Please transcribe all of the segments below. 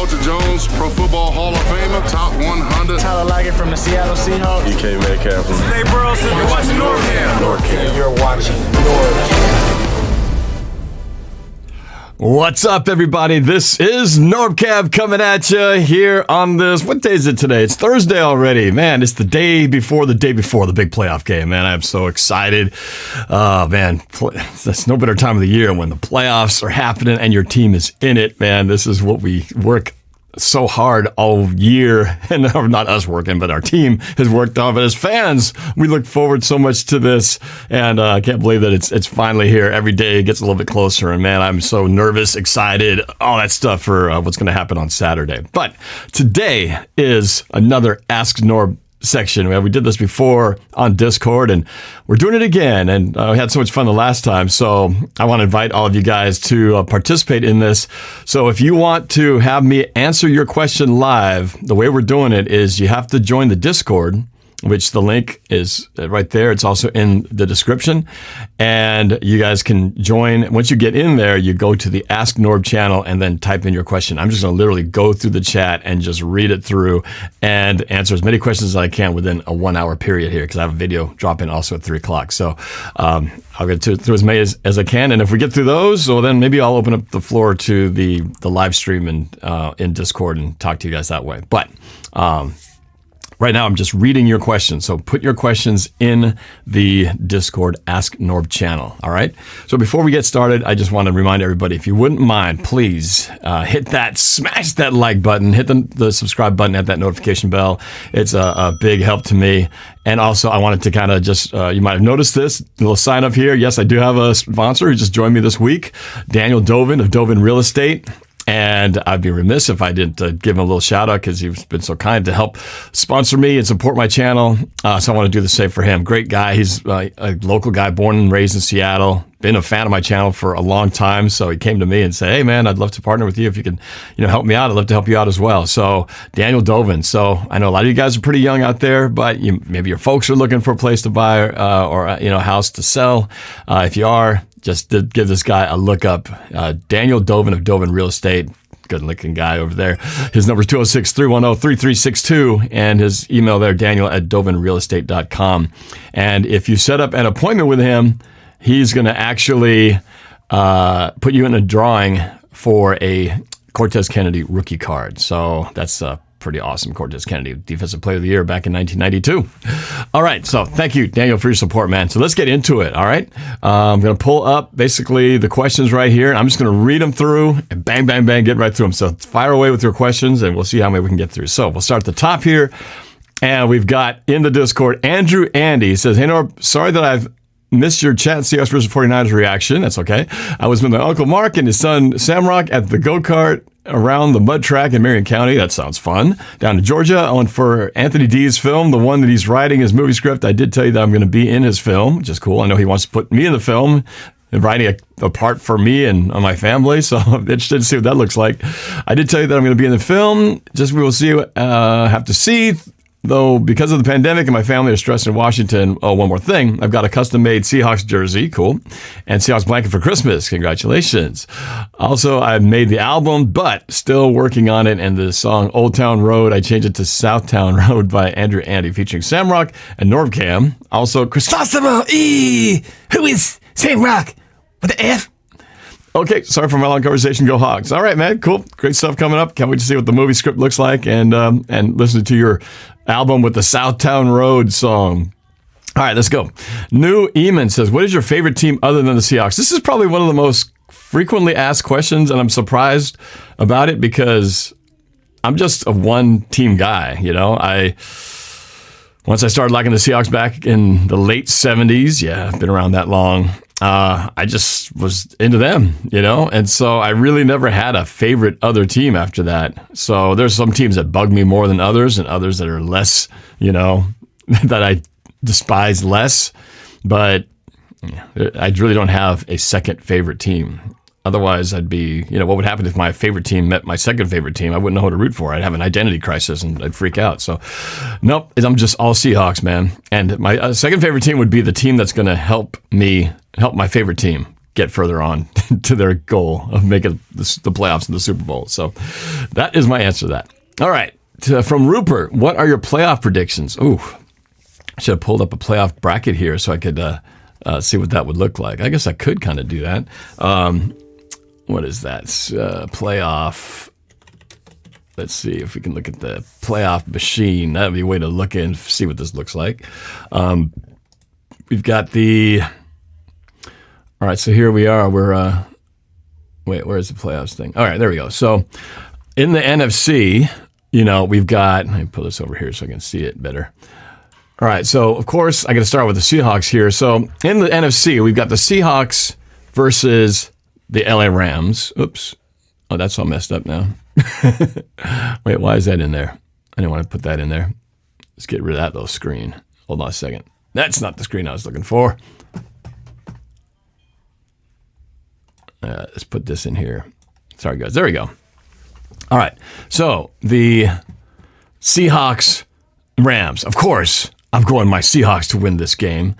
Boelter Jones, Pro Football Hall of Famer, top 100. Tyler Lockett from the Seattle Seahawks. DK Metcalf. Hey, Rawson, you're watching NorbCam. NorbCam. You're watching NorbCam. What's up, everybody? This is NorbCam coming at you here on this. What day is it today? It's Thursday already. Man, it's the day before the big playoff game, man. I'm so excited. Man, there's no better time of the year when the playoffs are happening and your team is in it, man. This is what we work so hard all year, and not us working, but our team has worked on. But as fans, we look forward so much to this, and I can't believe that it's finally here. Every day it gets a little bit closer, and man, I'm so nervous, excited, all that stuff for what's going to happen on Saturday. But today is another Ask Norb section. We did this before on Discord, and we're doing it again, and we had so much fun the last time, so I want to invite all of you guys to participate in this. So if you want to have me answer your question live, the way we're doing it is you have to join the Discord, which the link is right there. It's also in the description. And you guys can join. Once you get in there, you go to the Ask Norb channel and then type in your question. I'm just going to literally go through the chat and just read it through and answer as many questions as I can within a 1 hour period here, because I have a video dropping also at 3 o'clock. So I'll get through as many as I can. And if we get through those, well, then maybe I'll open up the floor to the live stream and in Discord and talk to you guys that way. But right now, I'm just reading your questions. So put your questions in the Discord Ask Norb channel. All right. So before we get started, I just want to remind everybody, if you wouldn't mind, please smash that like button, hit the subscribe button, hit that notification bell. It's a big help to me. And also, I wanted to kind of just, you might have noticed this little sign up here. Yes, I do have a sponsor who just joined me this week, Daniel Dovin of Dovin Real Estate. And I'd be remiss if I didn't give him a little shout out, because he's been so kind to help sponsor me and support my channel. So I want to do the same for him. Great guy. He's a local guy, born and raised in Seattle. Been a fan of my channel for a long time. So he came to me and said, "Hey man, I'd love to partner with you. If you can, help me out, I'd love to help you out as well." So Daniel Dovin. So I know a lot of you guys are pretty young out there, but maybe your folks are looking for a place to buy or a house to sell. If you are, just to give this guy a look up. Daniel Dovin of Dovin Real Estate. Good looking guy over there. His number is 206-310-3362, and his email there, daniel@dovinrealestate.com. And if you set up an appointment with him, he's going to actually put you in a drawing for a Cortez Kennedy rookie card. So that's pretty awesome. Cortez Kennedy, Defensive Player of the Year back in 1992. All right. So thank you, Daniel, for your support, man. So let's get into it. All right. I'm going to pull up basically the questions right here. I'm just going to read them through and bang, bang, bang, get right through them. So fire away with your questions and we'll see how many we can get through. So we'll start at the top here. And we've got in the Discord, Andrew Andy says, "Hey, Norb, sorry that I've missed your chat Seahawks versus 49ers reaction. That's okay. I was with my Uncle Mark and his son Samrock at the go-kart around the mud track in Marion County. That sounds fun. Down to Georgia. I went for Anthony D's film, the one that he's writing his movie script. I did tell you that I'm going to be in his film, which is cool. I know he wants to put me in the film and writing a part for me and my family. So I'm interested to see what that looks like. I did tell you that I'm going to be in the film. Just we will see. Have to see. Though, because of the pandemic and my family are stressed in Washington, one more thing. I've got a custom-made Seahawks jersey, cool, and Seahawks blanket for Christmas. Congratulations. Also, I've made the album, but still working on it, and the song Old Town Road, I changed it to Southtown Road by Andrew Andy, featuring Samrock and NorbCam. Also, Kristyn, who is Samrock with the F? Okay, sorry for my long conversation. Go Hogs. All right, man, cool. Great stuff coming up. Can't wait to see what the movie script looks like and listen to your album with the Southtown Road song. All right, let's go. New Eamon says, "What is your favorite team other than the Seahawks?" This is probably one of the most frequently asked questions, and I'm surprised about it because I'm just a one-team guy, Once I started liking the Seahawks back in the late 70s, I've been around that long, I just was into them, and so I really never had a favorite other team after that. So there's some teams that bug me more than others and others that are less, that I despise less. But I really don't have a second favorite team. Otherwise, I'd be, what would happen if my favorite team met my second favorite team? I wouldn't know who to root for. I'd have an identity crisis and I'd freak out. So, nope, I'm just all Seahawks, man. And my second favorite team would be the team that's going to help my favorite team get further on to their goal of making the playoffs in the Super Bowl. So that is my answer to that. All right. From Rupert, what are your playoff predictions? Ooh, I should have pulled up a playoff bracket here so I could see what that would look like. I guess I could kind of do that. What is that? Playoff. Let's see if we can look at the playoff machine. That would be a way to look in and see what this looks like. We've got the... All right, so here we are. We're... wait, where's the playoffs thing? All right, there we go. So in the NFC, we've got... Let me pull this over here so I can see it better. All right, so of course, I got to start with the Seahawks here. So in the NFC, we've got the Seahawks versus the LA Rams. Oops. Oh, that's all messed up now. Wait, why is that in there? I didn't want to put that in there. Let's get rid of that little screen. Hold on a second. That's not the screen I was looking for. Let's put this in here. Sorry, guys. There we go. All right. So the Seahawks Rams. Of course, I'm going my Seahawks to win this game.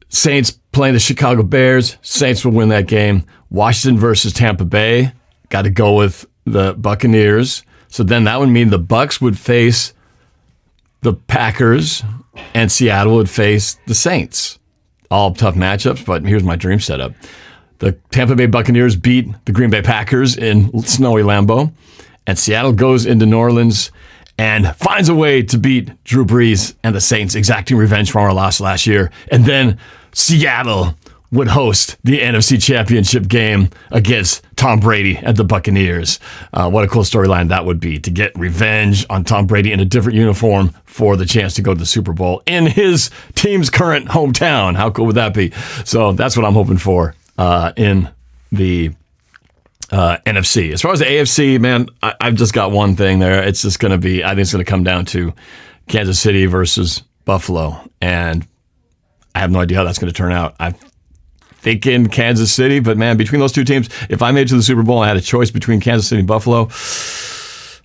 Saints playing the Chicago Bears. Saints will win that game. Washington versus Tampa Bay. Got to go with the Buccaneers. So then that would mean the Bucs would face the Packers and Seattle would face the Saints. All tough matchups, but here's my dream setup. The Tampa Bay Buccaneers beat the Green Bay Packers in snowy Lambeau, and Seattle goes into New Orleans and finds a way to beat Drew Brees and the Saints, exacting revenge from our loss last year. And then Seattle would host the NFC Championship game against Tom Brady and the Buccaneers. What a cool storyline that would be, to get revenge on Tom Brady in a different uniform for the chance to go to the Super Bowl in his team's current hometown. How cool would that be? So that's what I'm hoping for in the NFC. As far as the AFC, man, I've just got one thing there. It's just going to be, I think it's going to come down to Kansas City versus Buffalo. And I have no idea how that's going to turn out. I'm thinking Kansas City, but man, between those two teams, if I made it to the Super Bowl and I had a choice between Kansas City and Buffalo,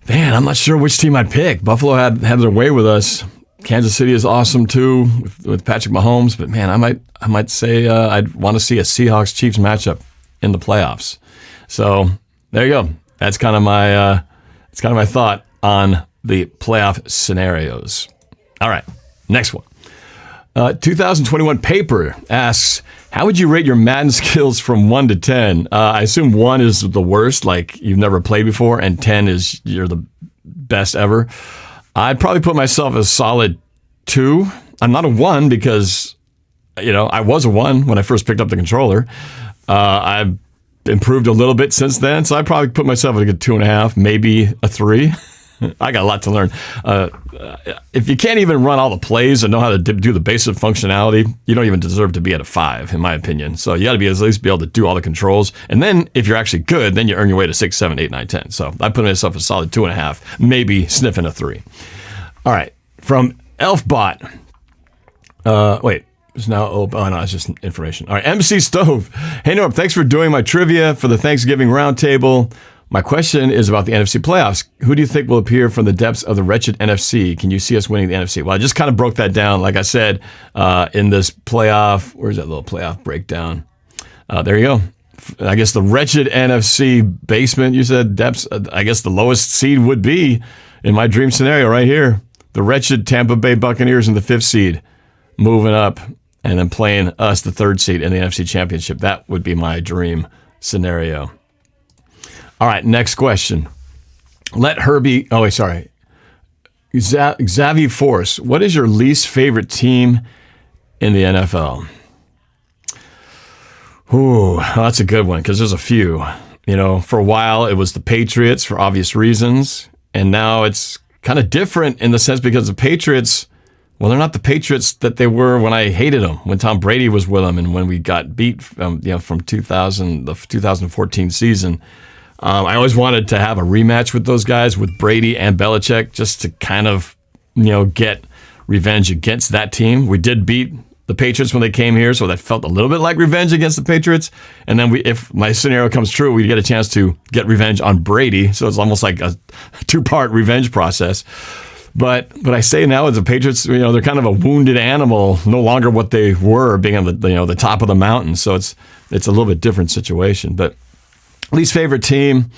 man, I'm not sure which team I'd pick. Buffalo had their way with us. Kansas City is awesome too with Patrick Mahomes, but man, I might say I'd want to see a Seahawks-Chiefs matchup in the playoffs. So there you go. That's kind of my thought on the playoff scenarios. All right, next one. 2021 Paper asks, how would you rate your Madden skills from 1 to 10? I assume 1 is the worst, like you've never played before, and 10 is you're the best ever. I'd probably put myself as a solid 2. I'm not a 1 because, I was a 1 when I first picked up the controller. I've improved a little bit since then, so I'd probably put myself at a good 2.5, maybe a 3. I got a lot to learn. If you can't even run all the plays and know how to do the basic functionality, you don't even deserve to be at a 5, in my opinion. So you got to be at least be able to do all the controls. And then if you're actually good, then you earn your way to 6, 7, 8, 9, 10. So I put myself a solid 2.5, maybe sniffing a 3. All right. From Elfbot. Wait. It's now open. Oh, no, it's just information. All right. MC Stove. Hey, Norb, thanks for doing my trivia for the Thanksgiving roundtable. My question is about the NFC playoffs. Who do you think will appear from the depths of the wretched NFC? Can you see us winning the NFC? Well, I just kind of broke that down. Like I said, in this playoff, where's that little playoff breakdown? There you go. I guess the wretched NFC basement, you said depths. I guess the lowest seed would be, in my dream scenario right here, the wretched Tampa Bay Buccaneers in the 5th seed, moving up and then playing us, the 3rd seed in the NFC Championship. That would be my dream scenario. All right, next question. Xavi Force, what is your least favorite team in the NFL? Ooh, that's a good one because there's a few. For a while it was the Patriots for obvious reasons, and now it's kind of different in the sense because the Patriots, well, they're not the Patriots that they were when I hated them, when Tom Brady was with them, and when we got beat from 2014 season. I always wanted to have a rematch with those guys, with Brady and Belichick, just to kind of, get revenge against that team. We did beat the Patriots when they came here, so that felt a little bit like revenge against the Patriots. And then if my scenario comes true, we get a chance to get revenge on Brady. So it's almost like a 2-part revenge process. But I say now as the Patriots, they're kind of a wounded animal, no longer what they were, being on the top of the mountain. So it's a little bit different situation. But least favorite team,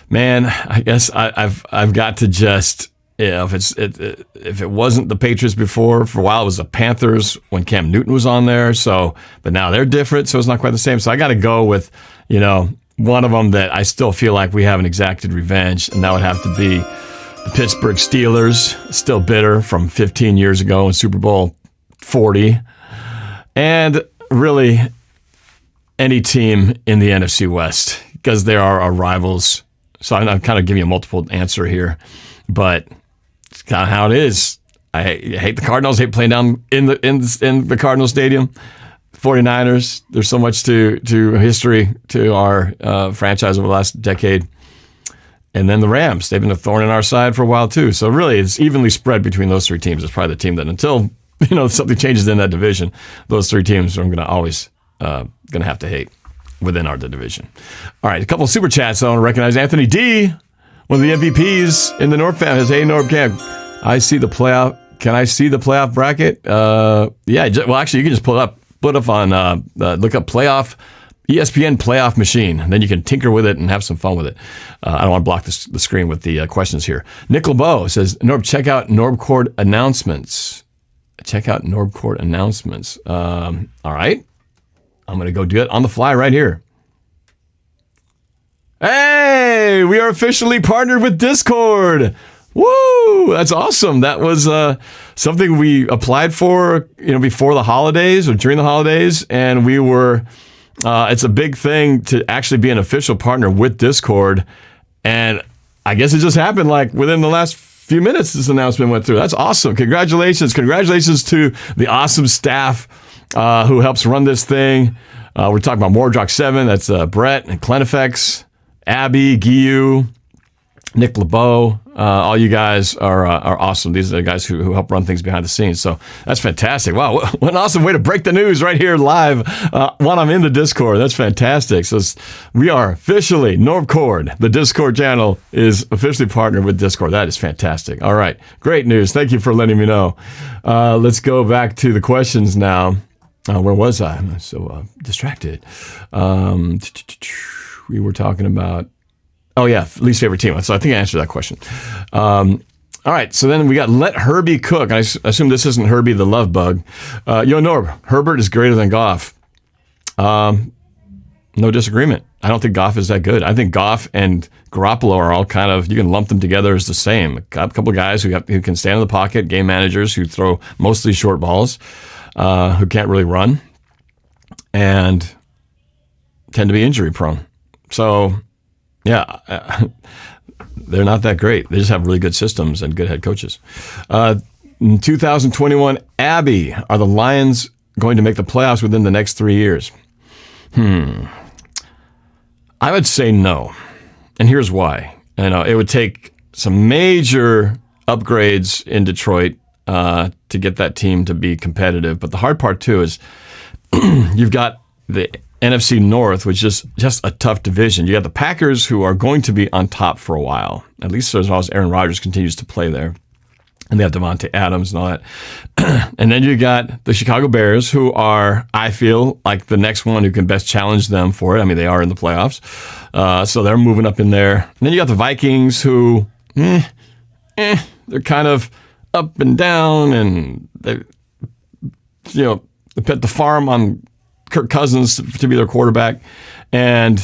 man, I guess I've got to just, if it wasn't the Patriots before, for a while it was the Panthers when Cam Newton was on there. So, but now they're different, so it's not quite the same. So I got to go with, one of them that I still feel like we haven't exacted revenge, and that would have to be the Pittsburgh Steelers, still bitter from 15 years ago in Super Bowl 40. And really any team in the NFC West, because they are our rivals. So I'm kind of giving you a multiple answer here, but it's kind of how it is. I hate the Cardinals. I hate playing down in the Cardinal Stadium. 49ers, there's so much to history to our franchise over the last decade. And then the Rams, they've been a thorn in our side for a while too. So really, it's evenly spread between those three teams. It's probably the team that until something changes in that division, those three teams are going to always going to have to hate within our division. All right, a couple of super chats. I want to recognize Anthony D, one of the MVPs in the NORB fam. Says, hey, NORBCam, I see the playoff. Can I see the playoff bracket? Yeah. Well, actually, you can just pull it up. Put up on look up playoff. ESPN playoff machine. And then you can tinker with it and have some fun with it. I don't want to block the screen with the questions here. Nick LeBeau says, Norb, check out NorbCord announcements. Check out NorbCord announcements. All right. I'm going to go do it on the fly right here. Hey, we are officially partnered with Discord. Woo! That's awesome. That was something we applied for, before the holidays or during the holidays, and we were. It's a big thing to actually be an official partner with Discord, and I guess it just happened like within the last few minutes. This announcement went through. That's awesome. Congratulations to the awesome staff who helps run this thing. We're talking about Mordrock 7. That's Brett and Clenifex, Abby, Giyu, Nick LeBeau. All you guys are awesome. These are the guys who help run things behind the scenes. So that's fantastic. Wow, what an awesome way to break the news right here live while I'm in the Discord. That's fantastic. So we are officially, NorbCord, the Discord channel, is officially partnered with Discord. That is fantastic. All right, great news. Thank you for letting me know. Let's go back to the questions now. Where was I? I'm so distracted. We were talking about... Oh, yeah, least favorite team. So I think I answered that question. All right, so then we got Let Herbie Cook. I assume this isn't Herbie the love bug. Yo, Norb, Herbert is greater than Goff. No disagreement. I don't think Goff is that good. I think Goff and Garoppolo are all kind of, you can lump them together as the same. A couple of guys who can stand in the pocket, game managers who throw mostly short balls, who can't really run, and tend to be injury prone. So... yeah, they're not that great. They just have really good systems and good head coaches. In 2021, Abby, are the Lions going to make the playoffs within the next 3 years? I would say no. And here's why. It would take some major upgrades in Detroit to get that team to be competitive. But the hard part, too, is you've got the NFC North, which is just a tough division. You got the Packers, who are going to be on top for a while, at least as long as Aaron Rodgers continues to play there. And they have Devontae Adams and all that. And then you got the Chicago Bears, who are, I feel, like the next one who can best challenge them for it. I mean, they are in the playoffs. So they're moving up in there. And then you got the Vikings, who, they're kind of up and down. And they bet the farm on Kirk Cousins to be their quarterback, and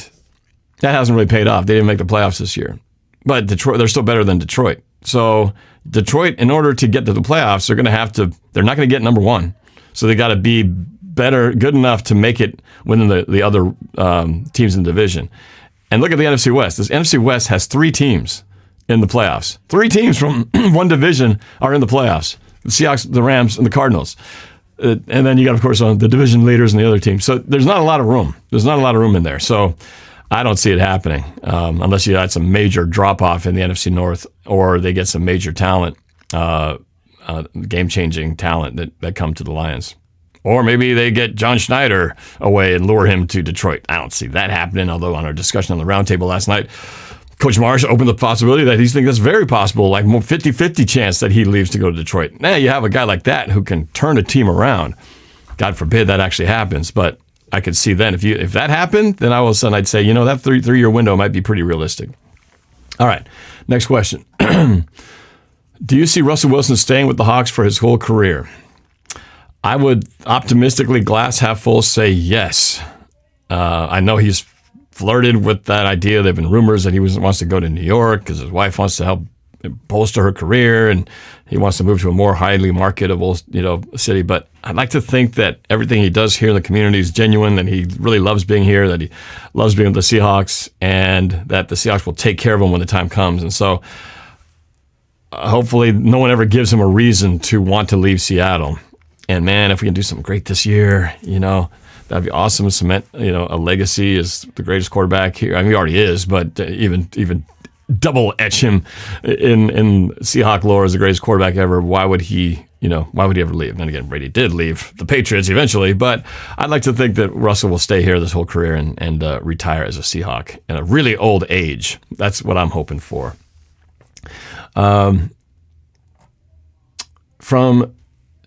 that hasn't really paid off. They didn't make the playoffs this year. But Detroit, they're still better than Detroit. So Detroit, in order to get to the playoffs, they're not going to get number one. So they got to be good enough to make it within the other teams in the division. And look at the NFC West. This NFC West has 3 teams in the playoffs. 3 teams from one division are in the playoffs. The Seahawks, the Rams, and the Cardinals. And then you got, of course, the division leaders and the other teams. So there's not a lot of room. There's not a lot of room in there. So I don't see it happening unless you had some major drop-off in the NFC North, or they get some major talent, game-changing talent that come to the Lions. Or maybe they get John Schneider away and lure him to Detroit. I don't see that happening, although on our discussion on the roundtable last night, Coach Maraj opened the possibility that he's thinking that's very possible, like 50-50 chance that he leaves to go to Detroit. Now you have a guy like that who can turn a team around. God forbid that actually happens, but I could see then if that happened, then all of a sudden I'd say, that three-year window might be pretty realistic. All right, next question. Do you see Russell Wilson staying with the Hawks for his whole career? I would optimistically, glass half full, say yes. I know he's flirted with that idea. There have been rumors that he wants to go to New York because his wife wants to help bolster her career, and he wants to move to a more highly marketable, city. But I'd like to think that everything he does here in the community is genuine, that he really loves being here, that he loves being with the Seahawks, and that the Seahawks will take care of him when the time comes. And so hopefully no one ever gives him a reason to want to leave Seattle. And man, if we can do something great this year, that'd be awesome. Cement, a legacy as the greatest quarterback here. I mean, he already is, but even double etch him in Seahawk lore as the greatest quarterback ever. Why would he ever leave? And again, Brady did leave the Patriots eventually, but I'd like to think that Russell will stay here this whole career and retire as a Seahawk in a really old age. That's what I'm hoping for. From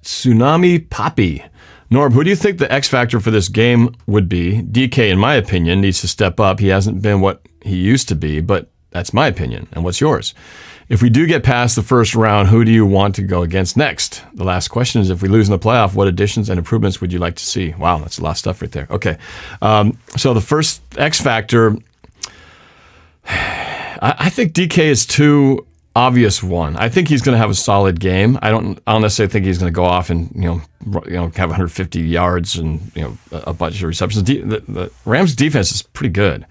Tsunami Poppy. Norb, who do you think the X factor for this game would be? DK, in my opinion, needs to step up. He hasn't been what he used to be, but that's my opinion. And what's yours? If we do get past the first round, who do you want to go against next? The last question is, if we lose in the playoff, what additions and improvements would you like to see? Wow, that's a lot of stuff right there. Okay. So the first X factor, I think DK is too obvious one. I think he's going to have a solid game. I don't necessarily think he's going to go off and have 150 yards and a bunch of receptions. The Rams defense is pretty good,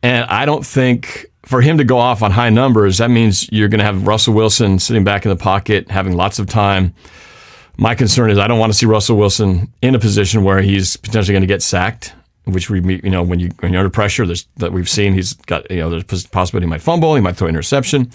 and I don't think for him to go off on high numbers, that means you're going to have Russell Wilson sitting back in the pocket, having lots of time. My concern is I don't want to see Russell Wilson in a position where he's potentially going to get sacked. Which when you're under pressure, that we've seen, he's got there's a possibility he might fumble, he might throw an interception.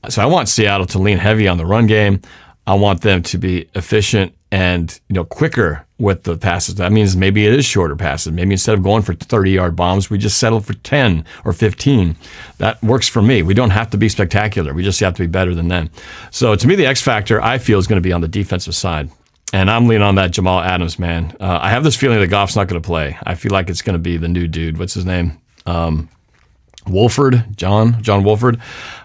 So I want Seattle to lean heavy on the run game. I want them to be efficient and quicker with the passes. That means maybe it is shorter passes. Maybe instead of going for 30-yard bombs, we just settle for 10 or 15. That works for me. We don't have to be spectacular. We just have to be better than them. So to me, the X factor I feel is going to be on the defensive side. And I'm leaning on that Jamal Adams, man. I have this feeling that Goff's not going to play. I feel like it's going to be the new dude. What's his name? Wolford, John Wolford.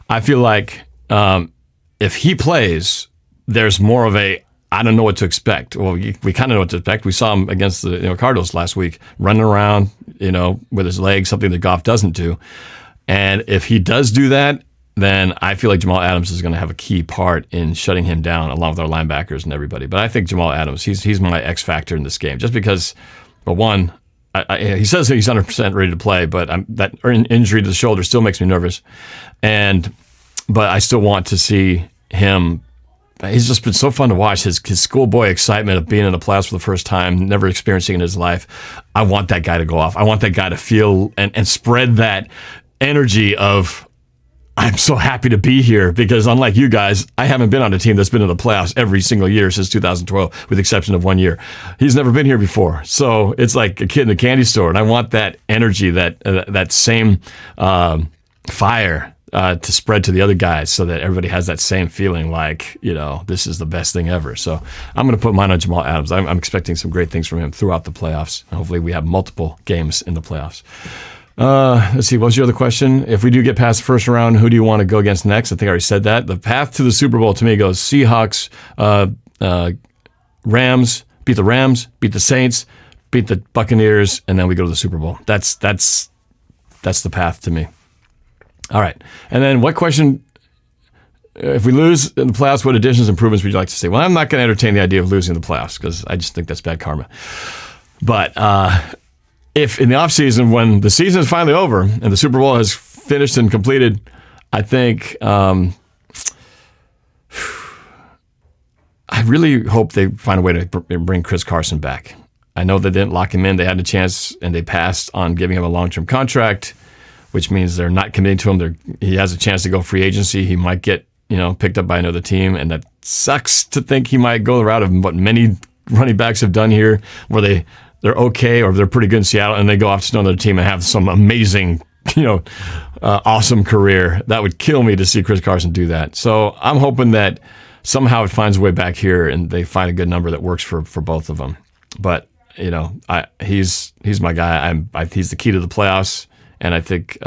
I feel like if he plays, there's more of a, I don't know what to expect. Well, we kind of know what to expect. We saw him against the Cardinals last week, running around, with his legs, something that Goff doesn't do. And if he does do that, then I feel like Jamal Adams is going to have a key part in shutting him down, along with our linebackers and everybody. But I think Jamal Adams, he's my X factor in this game, just because, well, one, he says he's 100% ready to play, but that injury to the shoulder still makes me nervous. But I still want to see him. He's just been so fun to watch. His schoolboy excitement of being in the playoffs for the first time, never experiencing it in his life. I want that guy to go off. I want that guy to feel and spread that energy of, I'm so happy to be here, because unlike you guys, I haven't been on a team that's been in the playoffs every single year since 2012, with the exception of 1 year. He's never been here before. So it's like a kid in a candy store. And I want that energy, that same fire to spread to the other guys, so that everybody has that same feeling like, this is the best thing ever. So I'm going to put mine on Jamal Adams. I'm expecting some great things from him throughout the playoffs. And hopefully we have multiple games in the playoffs. Let's see, what was your other question? If we do get past the first round, who do you want to go against next? I think I already said that. The path to the Super Bowl to me goes Seahawks, Rams, beat the Saints, beat the Buccaneers, and then we go to the Super Bowl. That's the path to me. All right. And then what question, if we lose in the playoffs, what additions, improvements would you like to see? Well, I'm not going to entertain the idea of losing the playoffs, because I just think that's bad karma. But if in the offseason, when the season is finally over and the Super Bowl has finished and completed, I think I really hope they find a way to bring Chris Carson back. I know they didn't lock him in. They had a chance, and they passed on giving him a long-term contract, which means they're not committing to him. He has a chance to go free agency. He might get picked up by another team, and that sucks to think he might go the route of what many running backs have done here, where they're okay or they're pretty good in Seattle, and they go off to another team and have some amazing awesome career. That would kill me to see Chris Carson do that. So I'm hoping that somehow it finds a way back here and they find a good number that works for both of them. But he's my guy. He's the key to the playoffs, and I think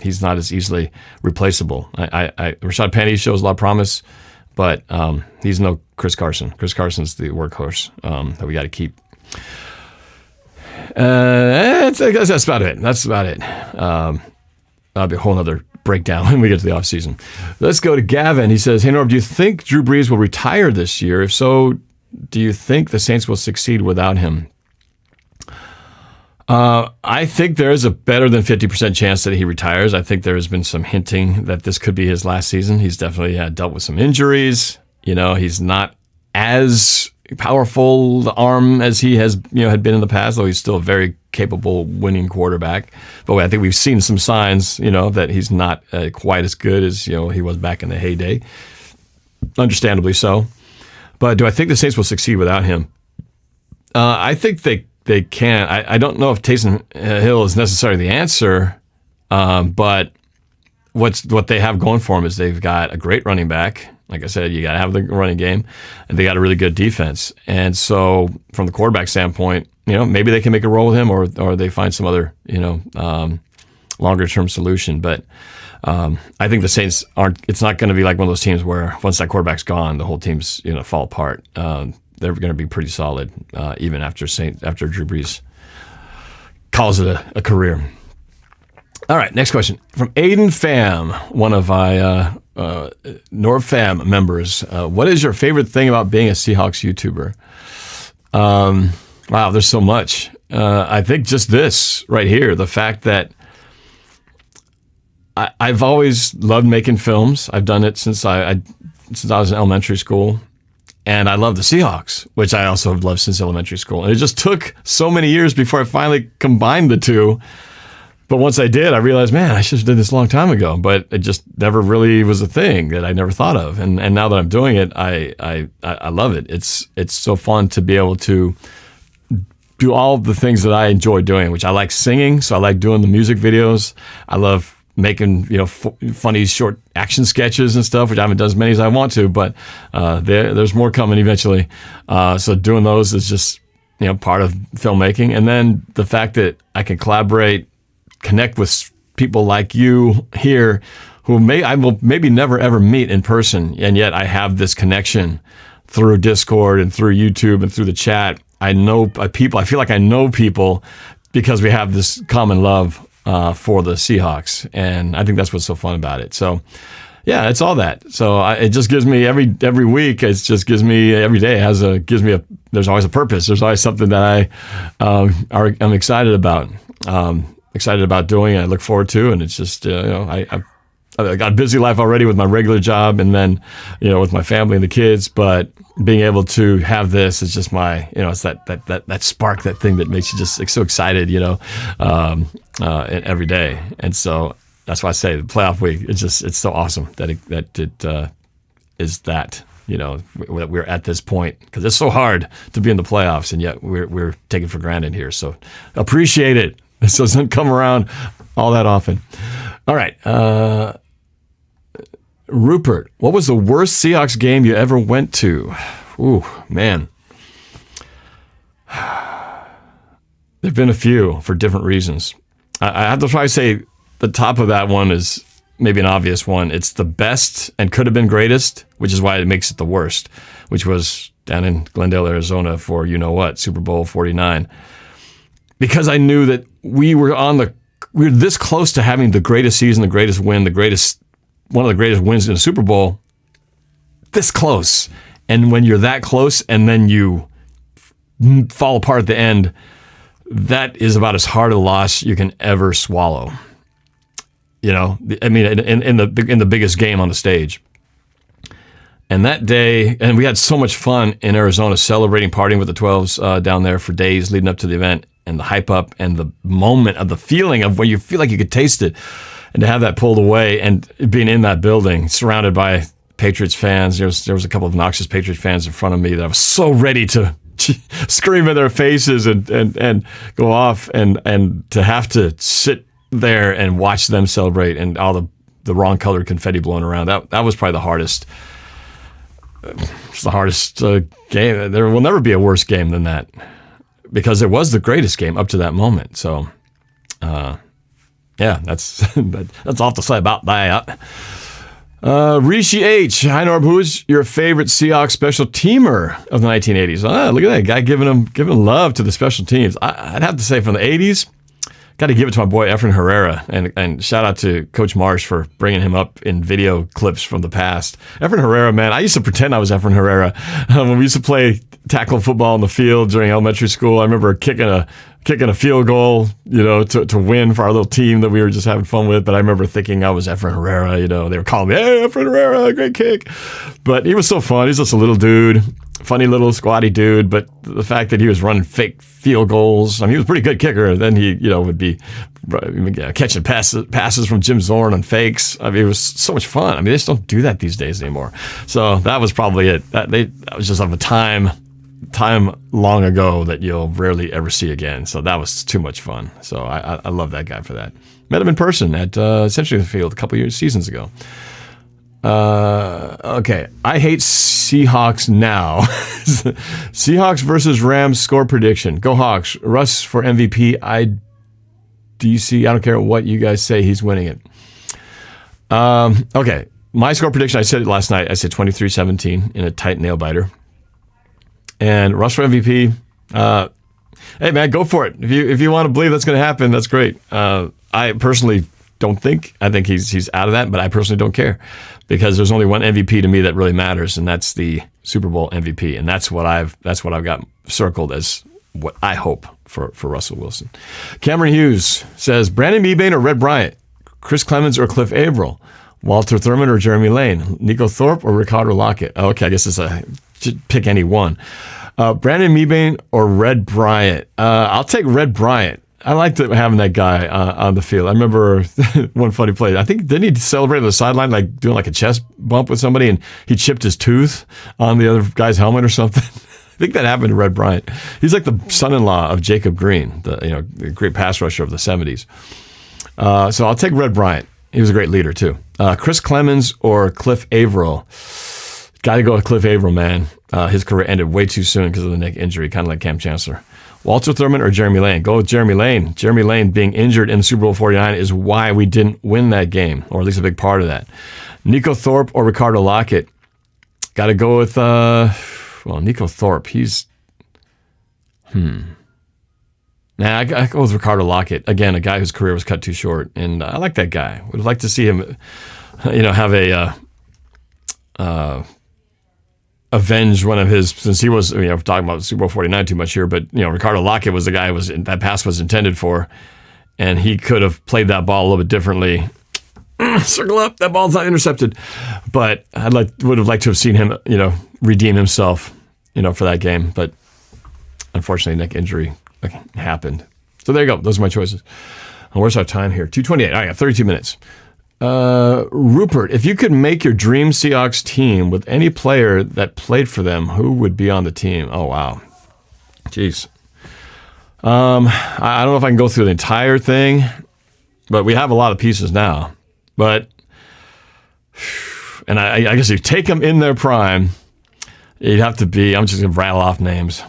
he's not as easily replaceable. Rashad Penny shows a lot of promise, but he's no Chris Carson. Chris Carson's the workhorse that we got to keep. I guess that's about it. That'll be a whole other breakdown when we get to the offseason. Let's go to Gavin. He says, "Hey, Norb, do you think Drew Brees will retire this year? If so, do you think the Saints will succeed without him?" I think there is a better than 50% chance that he retires. I think there has been some hinting that this could be his last season. He's definitely dealt with some injuries. He's not as powerful the arm as he has had been in the past, though he's still a very capable winning quarterback. But I think we've seen some signs that he's not quite as good as he was back in the heyday, understandably so. But do I think the Saints will succeed without him? I think they can. I don't know if Taysom Hill is necessarily the answer, but what they have going for them is they've got a great running back. Like I said, you got to have the running game, and they got a really good defense. And so, from the quarterback standpoint, maybe they can make a roll with him, or they find some other longer term solution. But I think the Saints aren't. It's not going to be like one of those teams where once that quarterback's gone, the whole team's fall apart. They're going to be pretty solid even after Drew Brees calls it a career. All right, next question from Aidan Pham, one of my NORBFAM members. What is your favorite thing about being a Seahawks YouTuber? Wow, there's so much. I think just this right here, the fact that I've always loved making films. I've done it since I was in elementary school. And I love the Seahawks, which I also have loved since elementary school. And it just took so many years before I finally combined the two. But once I did, I realized, man, I should have done this a long time ago. But it just never really was a thing that I never thought of. And now that I'm doing it, I love it. It's so fun to be able to do all of the things that I enjoy doing, which I like singing. So I like doing the music videos. I love making funny short action sketches and stuff, which I haven't done as many as I want to, but there's more coming eventually. So doing those is just part of filmmaking, and then the fact that I can collaborate, connect with people like you here, who I will maybe never ever meet in person, and yet I have this connection through Discord and through YouTube and through the chat. I know people. I feel like I know people because we have this common love for the Seahawks, and I think that's what's so fun about it. So, yeah, it's all that. So it just gives me every week. It just gives me every day there's always a purpose. There's always something that I'm excited about. Excited about doing. And I look forward to, and it's just I got a busy life already with my regular job, and then with my family and the kids. But being able to have this is just my it's that spark, that thing that makes you just so excited every day. And so that's why I say the playoff week. It's so awesome that it is that we're at this point, because it's so hard to be in the playoffs, and yet we're taken for granted here. So appreciate it. This doesn't come around all that often. All right. Rupert, what was the worst Seahawks game you ever went to? Ooh, man. There've been a few for different reasons. I have to probably say the top of that one is maybe an obvious one. It's the best and could have been greatest, which is why it makes it the worst, which was down in Glendale, Arizona for Super Bowl 49. Because I knew that we were this close to having the greatest season, the greatest win, one of the greatest wins in the Super Bowl, this close. And when you're that close and then you fall apart at the end, that is about as hard a loss you can ever swallow. I mean, in the biggest game on the stage. And that day, and we had so much fun in Arizona celebrating, partying with the 12s down there for days leading up to the event, and the hype up and the moment of the feeling of where you feel like you could taste it. And to have that pulled away and being in that building surrounded by Patriots fans, there was a couple of obnoxious Patriots fans in front of me that I was so ready to scream in their faces and go off, and to have to sit there and watch them celebrate and all the wrong colored confetti blowing around. That was probably the hardest. It's the hardest game. There will never be a worse game than that because it was the greatest game up to that moment. So, yeah, that's all to say about that. Rishi H. Hi, Norb. Who is your favorite Seahawks special teamer of the 1980s? Look at that guy giving love to the special teams. I'd have to say from the 80s, got to give it to my boy Efren Herrera, and shout out to Coach Marsh for bringing him up in video clips from the past. Efren Herrera, man, I used to pretend I was Efren Herrera when we used to play tackle football in the field during elementary school. I remember kicking a field goal, to win for our little team that we were just having fun with. But I remember thinking I was Efren Herrera. They were calling me, "Hey, Efren Herrera, great kick!" But he was so fun. He's just a little dude. Funny little squatty dude, but the fact that he was running fake field goals, I mean, he was a pretty good kicker. Then he, would be catching passes from Jim Zorn on fakes. I mean, it was so much fun. I mean, they just don't do that these days anymore. So that was probably it. That was just of a time long ago that you'll rarely ever see again. So that was too much fun. So I love that guy for that. Met him in person at Century Field a couple seasons ago. Okay. I hate Seahawks now. Seahawks versus Rams score prediction. Go Hawks. Russ for MVP. DC. I don't care what you guys say. He's winning it. Okay. My score prediction, I said it last night. I said 23-17 in a tight nail biter. And Russ for MVP. Hey man, go for it. If you want to believe that's going to happen, that's great. I personally don't think. I think he's out of that, but I personally don't care because there's only one MVP to me that really matters, and that's the Super Bowl MVP, and that's what I've got circled as what I hope for Russell Wilson. Cameron Hughes says Brandon Mebane or Red Bryant, Chris Clemens or Cliff Averill, Walter Thurman or Jeremy Lane, Nico Thorpe or Ricardo Lockett. Oh, okay, I guess pick any one. Brandon Mebane or Red Bryant. I'll take Red Bryant. I liked having that guy on the field. I remember one funny play. I think, didn't he celebrate on the sideline, like doing like a chest bump with somebody, and he chipped his tooth on the other guy's helmet or something? I think that happened to Red Bryant. He's like the son-in-law of Jacob Green, the great pass rusher of the 70s. So I'll take Red Bryant. He was a great leader too. Chris Clemens or Cliff Averill. Got to go with Cliff Averill, man. His career ended way too soon because of the neck injury, kind of like Cam Chancellor. Walter Thurman or Jeremy Lane? Go with Jeremy Lane. Jeremy Lane being injured in Super Bowl 49 is why we didn't win that game, or at least a big part of that. Nico Thorpe or Ricardo Lockett? Got to go with, Nico Thorpe. He's, Nah, I go with Ricardo Lockett. Again, a guy whose career was cut too short, and I like that guy. Would like to see him, have avenge one of his, since he was, talking about Super Bowl 49 too much here, but, Ricardo Lockett was the guy that pass was intended for, and he could have played that ball a little bit differently. Circle up, that ball's not intercepted. But would have liked to have seen him, redeem himself, for that game. But unfortunately, neck injury happened. So there you go. Those are my choices. And where's our time here? 2:28. I got 32 minutes. Rupert, if you could make your dream Seahawks team with any player that played for them, who would be on the team? Oh, wow. Jeez. I don't know if I can go through the entire thing, but we have a lot of pieces now. But, and I guess if you take them in their prime, you'd have to be, I'm just going to rattle off names.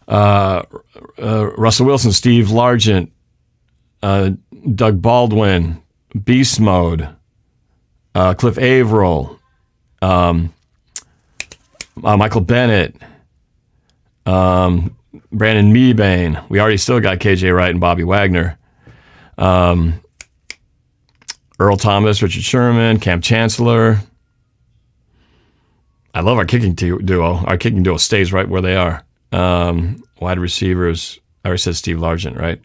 Russell Wilson, Steve Largent, Doug Baldwin, Beast Mode, Cliff Averill, Michael Bennett, Brandon Mebane. We already still got KJ Wright and Bobby Wagner. Earl Thomas, Richard Sherman, Cam Chancellor. I love our kicking duo. Our kicking duo stays right where they are. Wide receivers, I already said Steve Largent, right?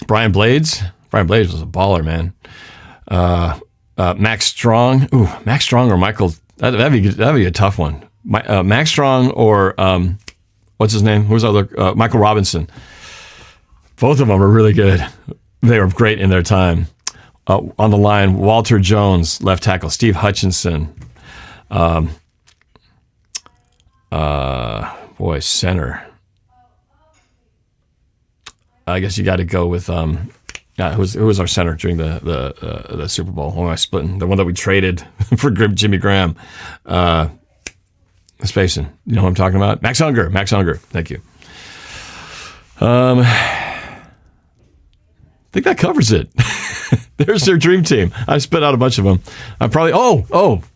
Brian Blades. Brian Blades was a baller, man. Max Strong. Ooh, Max Strong or Michael. That'd be a tough one. Max Strong or what's his name? Who's other? Michael Robinson. Both of them are really good. They were great in their time. On the line, Walter Jones, left tackle. Steve Hutchinson. Center. I guess you got to go with who was our center during the Super Bowl? Who am I splitting? The one that we traded for Jimmy Graham. Spacing. You know what I'm talking about? Max Unger. Thank you. I think that covers it. There's their dream team. I spit out a bunch of them. I probably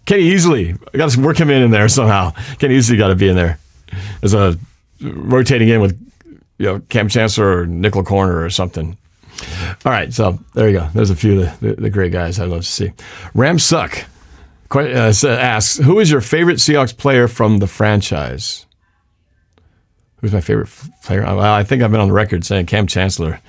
Kenny Easley. I got to work him in there somehow. Kenny Easley got to be in there as a rotating in with Cam Chancellor or nickel corner or something. All right, so there you go. There's a few of the great guys I'd love to see. Rams suck. Asks, who is your favorite Seahawks player from the franchise? Who's my favorite player? Well, I think I've been on the record saying Cam Chancellor.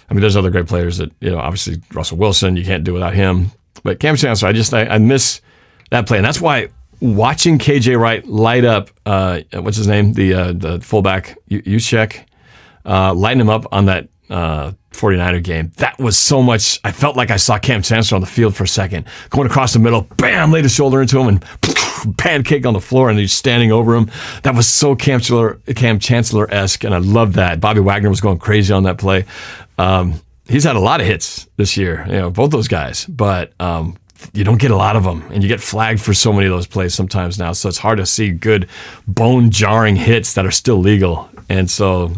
I mean, there's other great players that, obviously Russell Wilson, you can't do without him. But Cam Chancellor, I miss that play. And that's why watching KJ Wright light up, what's his name? The fullback, Juszczyk, lighting him up on that 49er game. That was so much. I felt like I saw Cam Chancellor on the field for a second, going across the middle, bam, laid his shoulder into him and pancake on the floor, and he's standing over him. That was so Cam Chancellor-esque, and I loved that. Bobby Wagner was going crazy on that play. He's had a lot of hits this year, both those guys, but you don't get a lot of them, and you get flagged for so many of those plays sometimes now, so it's hard to see good bone-jarring hits that are still legal, and so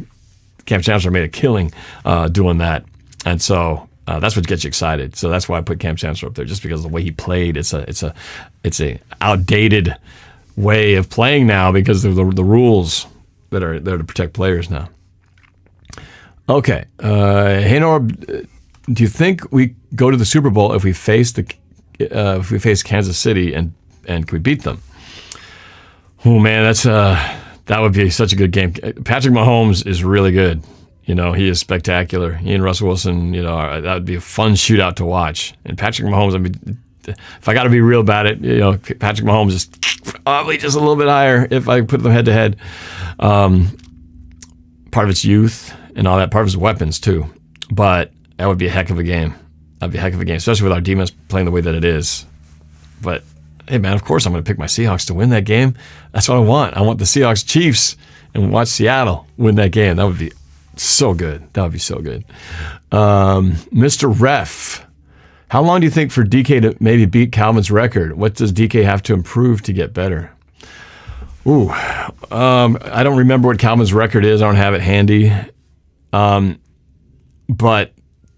Cam Chancellor made a killing doing that, and so that's what gets you excited. So that's why I put Cam Chancellor up there, just because of the way he played. It's a outdated way of playing now because of the rules that are there to protect players now. Okay, hey Norb, do you think we go to the Super Bowl if we face Kansas City and can we beat them? Oh man, that would be such a good game. Patrick Mahomes is really good. He is spectacular. He and Russell Wilson, that would be a fun shootout to watch. And Patrick Mahomes, I mean, if I got to be real about it, Patrick Mahomes is probably just a little bit higher if I put them head to head. Part of its youth and all that, part of his weapons too. But that would be a heck of a game. That'd be a heck of a game, especially with our defense playing the way that it is. But hey, man, of course I'm going to pick my Seahawks to win that game. That's what I want. I want the Seahawks Chiefs and watch Seattle win that game. That would be so good. That would be so good. Mr. Ref, how long do you think for DK to maybe beat Calvin's record? What does DK have to improve to get better? Ooh, I don't remember what Calvin's record is. I don't have it handy. But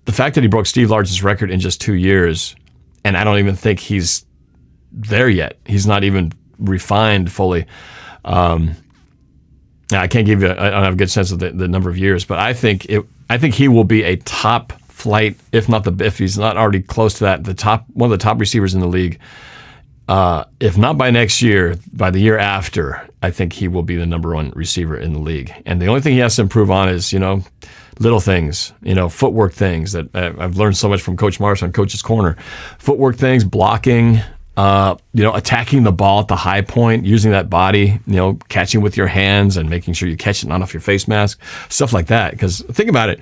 the fact that he broke Steve Largent's record in just 2 years, and I don't even think he's there yet. He's not even refined fully. I can't give you. I don't have a good sense of the number of years, but I think he will be a top flight, if he's not already close to that, one of the top receivers in the league. If not by next year, by the year after, I think he will be the number one receiver in the league. And the only thing he has to improve on is little things, footwork things that I've learned so much from Coach Marsh on Coach's Corner. Footwork things, blocking. Attacking the ball at the high point, using that body, catching with your hands and making sure you catch it not off your face mask, stuff like that. Because think about it.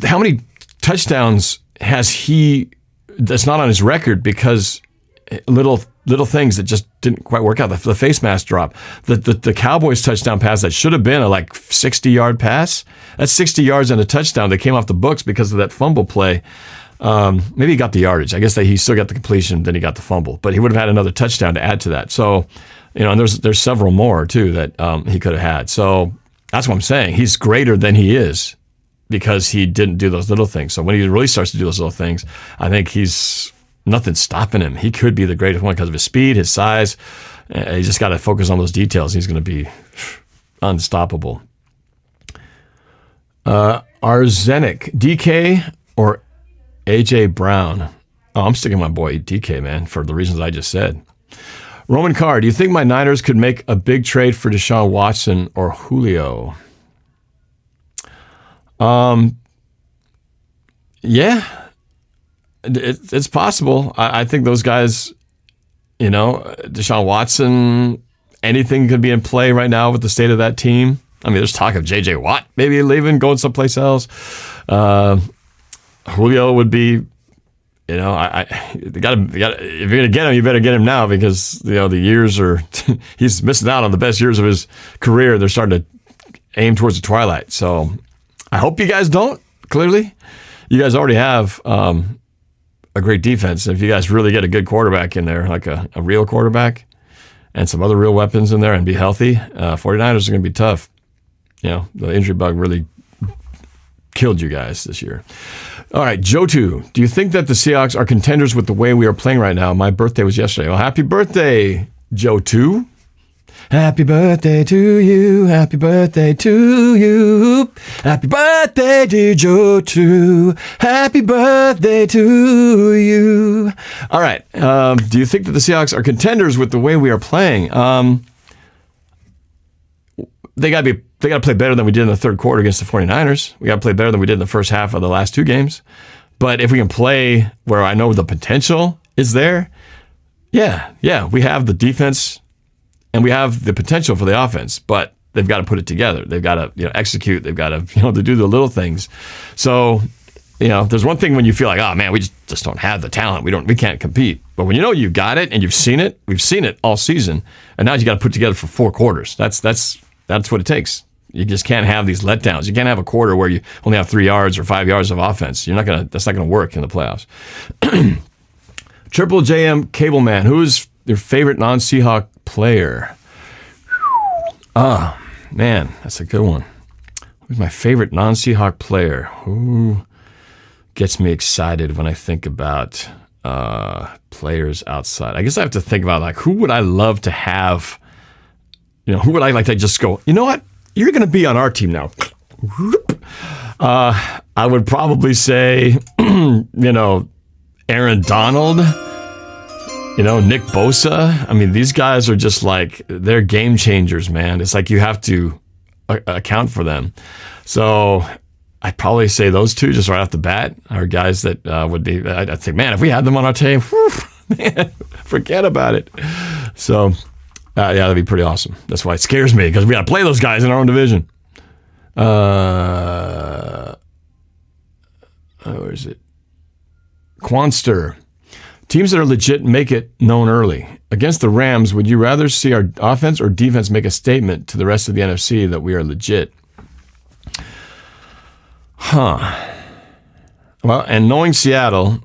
How many touchdowns has he that's not on his record because little things that just didn't quite work out? The face mask drop. The Cowboys touchdown pass that should have been a 60-yard pass. That's 60 yards and a touchdown that came off the books because of that fumble play. Maybe he got the yardage. I guess that he still got the completion, then he got the fumble. But he would have had another touchdown to add to that. So, and there's several more too that he could have had. So that's what I'm saying. He's greater than he is because he didn't do those little things. So when he really starts to do those little things, I think nothing's stopping him. He could be the greatest one because of his speed, his size. He just got to focus on those details. He's going to be unstoppable. Arzenic, DK or AJ Brown? Oh, I'm sticking my boy DK, man, for the reasons I just said. Roman Carr, do you think my Niners could make a big trade for Deshaun Watson or Julio? Yeah, it's possible. I think those guys, Deshaun Watson, anything could be in play right now with the state of that team. I mean, there's talk of J.J. Watt maybe leaving, going someplace else. Julio would be, if you're gonna get him, you better get him now because the years are. He's missing out on the best years of his career. They're starting to aim towards the twilight. So I hope you guys don't, clearly. You guys already have a great defense. If you guys really get a good quarterback in there, like a real quarterback and some other real weapons in there and be healthy, 49ers are going to be tough. The injury bug really killed you guys this year. All right, Joe2, do you think that the Seahawks are contenders with the way we are playing right now? My birthday was yesterday. Well, happy birthday, Joe2. Happy birthday to you. Happy birthday to you. Happy birthday, dear Joe2. Happy birthday to you. All right, do you think that the Seahawks are contenders with the way we are playing? They got to play better than we did in the third quarter against the 49ers. We got to play better than we did in the first half of the last two games. But if we can play where I know the potential is there, yeah, we have the defense and we have the potential for the offense, but they've got to put it together. They've got to execute. They've got to to do the little things. So there's one thing when you feel like, oh man, we just don't have the talent. We can't compete. But when you've got it and you've seen it, we've seen it all season, and now you got to put it together for 4 quarters. That's what it takes. You just can't have these letdowns. You can't have a quarter where you only have 3 yards or 5 yards of offense. That's not gonna work in the playoffs. Triple JM Cable Man, who is your favorite non-Seahawk player? Oh man, that's a good one. Who's my favorite non-Seahawk player? Who gets me excited when I think about players outside? I guess I have to think about who would I love to have. Who would I like to just go, you know what? You're going to be on our team now. I would probably say, Aaron Donald, Nick Bosa. I mean, these guys are just they're game changers, man. It's like you have to account for them. So I'd probably say those two just right off the bat are guys that would be, I'd think, man, if we had them on our team, man, forget about it. So, yeah, that'd be pretty awesome. That's why it scares me, because we got to play those guys in our own division. Where is it? Quanster. Teams that are legit make it known early. Against the Rams, would you rather see our offense or defense make a statement to the rest of the NFC that we are legit? Well, and knowing Seattle,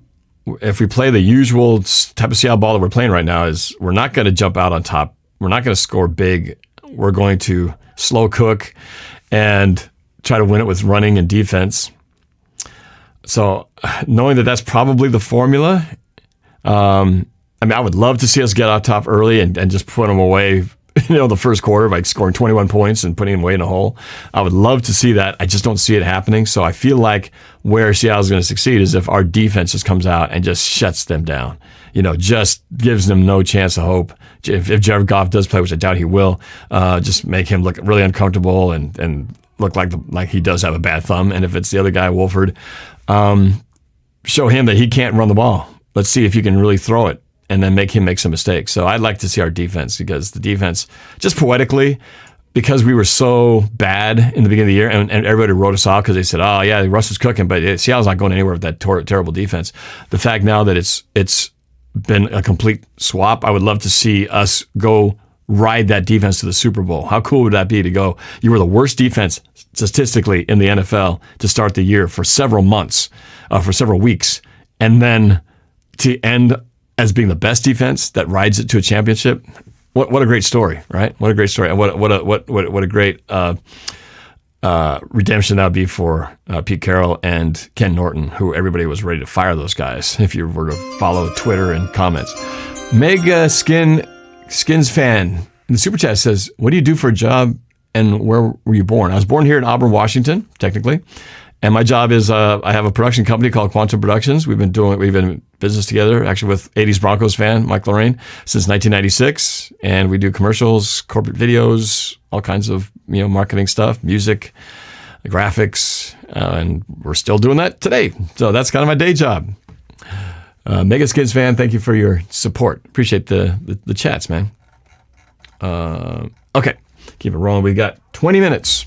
if we play the usual type of Seattle ball that we're playing right now, is we're not going to jump out on top. We're not going to score big. We're going to slow cook and try to win it with running and defense. So knowing that that's probably the formula, I would love to see us get out top early and just put them away, the first quarter by scoring 21 points and putting them away in a hole. I would love to see that. I just don't see it happening. So I feel like where Seattle's going to succeed is if our defense just comes out and just shuts them down. Just gives them no chance of hope. If Jared Goff does play, which I doubt he will, just make him look really uncomfortable and look like he does have a bad thumb. And if it's the other guy, Wolford, show him that he can't run the ball. Let's see if you can really throw it, and then make him make some mistakes. So I'd like to see our defense, because the defense, just poetically, because we were so bad in the beginning of the year, and everybody wrote us off because they said, oh yeah, Russ is cooking, but Seattle's not going anywhere with that terrible defense. The fact now that it's been a complete swap, I would love to see us go ride that defense to the Super Bowl. How cool would that be to go, you were the worst defense statistically in the NFL to start the year for several months, for several weeks, and then to end as being the best defense that rides it to a championship. What a great story, right? What a great story, and what a great redemption that would be for Pete Carroll and Ken Norton, who everybody was ready to fire those guys if you were to follow Twitter and comments. Mega Skins fan in the super chat says, "What do you do for a job, and where were you born?" I was born here in Auburn, Washington, technically. And my job is I have a production company called Quantum Productions. We've been in business together, actually with 80s Broncos fan Mike Lorraine, since 1996. And we do commercials, corporate videos, all kinds of marketing stuff, music, graphics, and we're still doing that today. So that's kind of my day job. Mega Skins fan, thank you for your support. Appreciate the chats, man. Okay, keep it rolling. We got 20 minutes.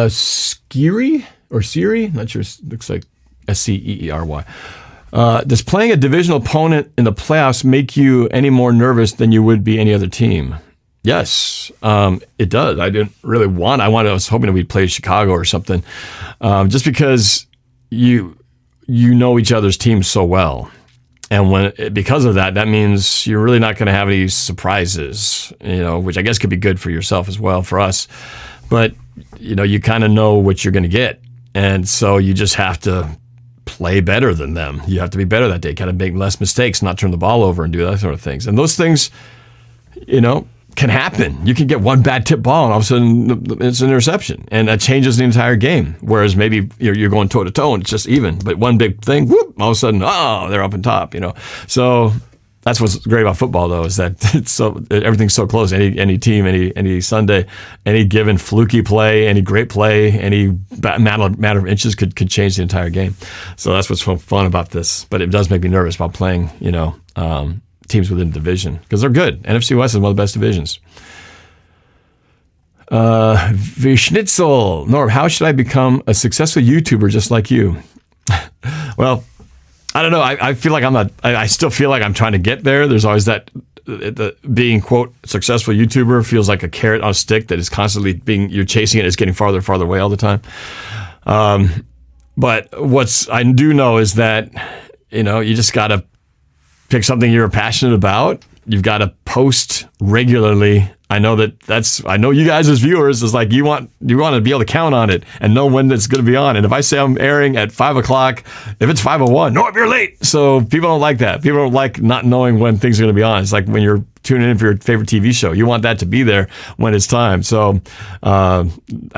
Siri, not sure. Looks like Sceery. Does playing a divisional opponent in the playoffs make you any more nervous than you would be any other team? Yes, it does. I didn't really want. I was hoping that we'd play Chicago or something, just because you know each other's teams so well, and because of that means you're really not going to have any surprises. Which I guess could be good for yourself as well, for us. But you kind of know what you're going to get, and so you just have to play better than them. You have to be better that day, kind of make less mistakes, not turn the ball over, and do that sort of things. And those things, can happen. You can get one bad tip ball and all of a sudden it's an interception, and that changes the entire game. Whereas maybe you're going toe to toe and it's just even, but one big thing, whoop, all of a sudden, they're up on top. So that's what's great about football, though, is that everything's so close. Any team, any Sunday, any given fluky play, any great play, any matter of inches could change the entire game. So that's what's fun about this. But it does make me nervous about playing, teams within the division, because they're good. NFC West is one of the best divisions. Vishnitzel, Norb, how should I become a successful YouTuber just like you? Well, I don't know. I feel like I still feel like I'm trying to get there. There's always that being, quote, successful YouTuber feels like a carrot on a stick that is constantly you're chasing it. It's getting farther and farther away all the time. But I do know is that, you just got to pick something you're passionate about. You've got to post regularly. I know you guys as viewers is like you want to be able to count on it and know when it's going to be on. And if I say I'm airing at 5:00, if it's 5:01, Norb, you're late. So people don't like that. People don't like not knowing when things are going to be on. It's like when you're tuning in for your favorite TV show. You want that to be there when it's time. So I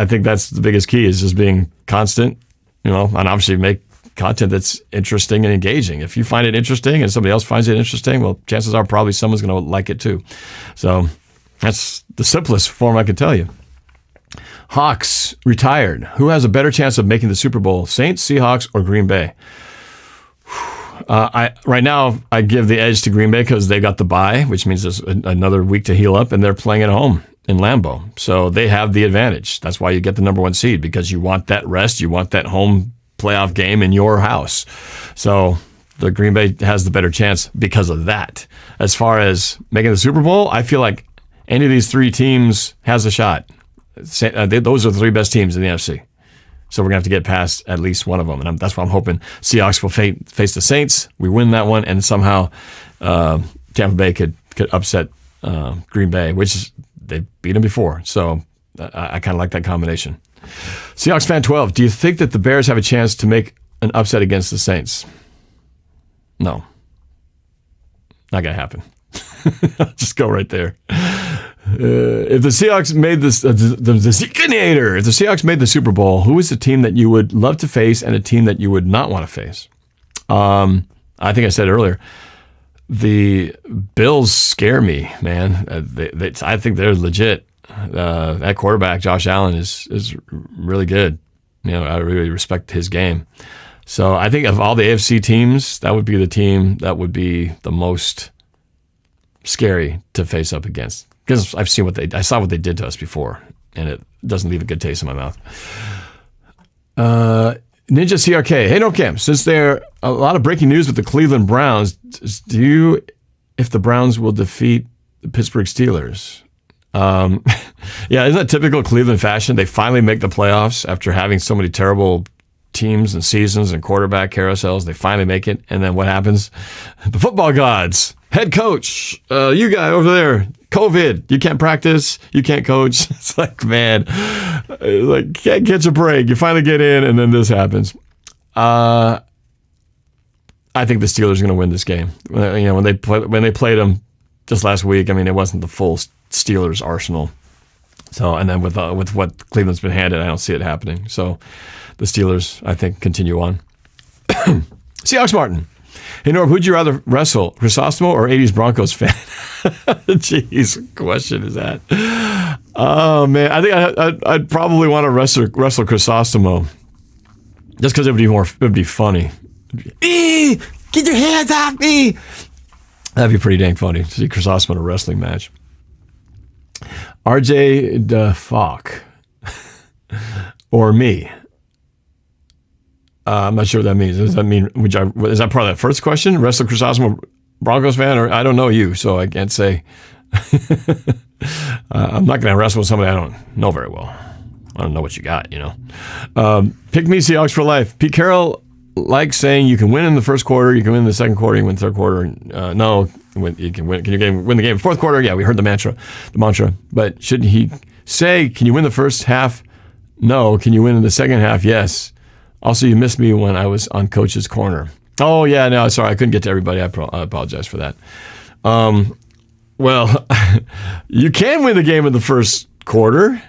think that's the biggest key, is just being constant, and obviously make content that's interesting and engaging. If you find it interesting and somebody else finds it interesting, well, chances are probably someone's going to like it too. So that's the simplest form I can tell you. Hawks retired. Who has a better chance of making the Super Bowl? Saints, Seahawks, or Green Bay? Right now, I give the edge to Green Bay because they got the bye, which means there's another week to heal up, and they're playing at home in Lambeau. So they have the advantage. That's why you get the number 1 seed, because you want that rest. You want that home playoff game in your house. So the Green Bay has the better chance because of that. As far as making the Super Bowl, I feel like any of these 3 teams has a shot. Those are the 3 best teams in the NFC. So we're going to have to get past at least one of them. And that's why I'm hoping Seahawks will face the Saints. We win that one, and somehow Tampa Bay could upset Green Bay, which they beat them before. So I kind of like that combination. Seahawks fan 12, do you think that the Bears have a chance to make an upset against the Saints? No. Not going to happen. Just go right there. If the Seahawks made the Seahawks made the Super Bowl, who is the team that you would love to face and a team that you would not want to face? I think I said earlier, the Bills scare me, man. I think they're legit. That quarterback, Josh Allen, is really good. I really respect his game. So I think of all the AFC teams, that would be the team that would be the most scary to face up against. Because I saw what they did to us before, and it doesn't leave a good taste in my mouth. NINJA-CRK. Hey, NorbCam, since there are a lot of breaking news with the Cleveland Browns, if the Browns will defeat the Pittsburgh Steelers? Yeah, isn't that typical Cleveland fashion? They finally make the playoffs after having so many terrible teams and seasons and quarterback carousels. They finally make it, and then what happens? The football gods, head coach, you guy over there, COVID, you can't practice, you can't coach. It's like, man, can't catch a break. You finally get in, and then this happens. I think the Steelers are going to win this game. When they played them just last week, it wasn't the full Steelers arsenal. So, and then with what Cleveland's been handed, I don't see it happening. So, the Steelers, I think, continue on. Seahawks Martin. Hey, Norb, who'd you rather wrestle, Chrysostomo or 80s Broncos fan? Jeez, what question is that? Oh, man, I think I'd probably want to wrestle Chrysostomo. Just because it would be funny. Get your hands off me! That'd be pretty dang funny to see Chrysostomo in a wrestling match. RJ the Falk or me. I'm not sure what that means. Does that mean, is that part of that first question? Wrestle Chrysostomo Broncos fan? Or I don't know you, so I can't say. I'm not going to wrestle with somebody I don't know very well. I don't know what you got, you know. Pick me Seahawks for life. Pete Carroll likes saying you can win in the first quarter, you can win in the second quarter, you can win third quarter. No, you can win. Can you win the game fourth quarter? Yeah, we heard the mantra. But shouldn't he say, can you win the first half? No. Can you win in the second half? Yes. Also, you missed me when I was on Coach's Corner. Oh, yeah, no, sorry. I couldn't get to everybody. I apologize for that. Well, you can win the game in the first quarter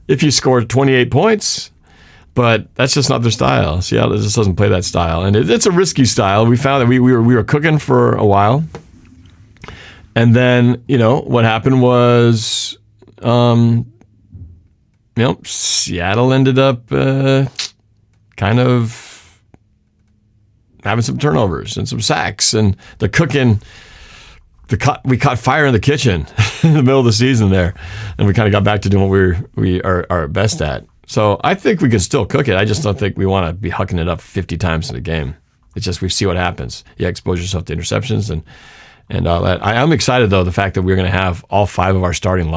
if you score 28 points, but that's just not their style. Seattle just doesn't play that style, and it's a risky style. We found that we were cooking for a while, and then, you know, what happened was, Seattle ended up kind of having some turnovers and some sacks, and the cooking. We caught fire in the kitchen in the middle of the season there, and we kind of got back to doing what we are best at. So I think we can still cook it. I just don't think we want to be hucking it up 50 times in a game. It's just we see what happens. You expose yourself to interceptions and all that. I'm excited, though, the fact that we're going to have all 5 of our starting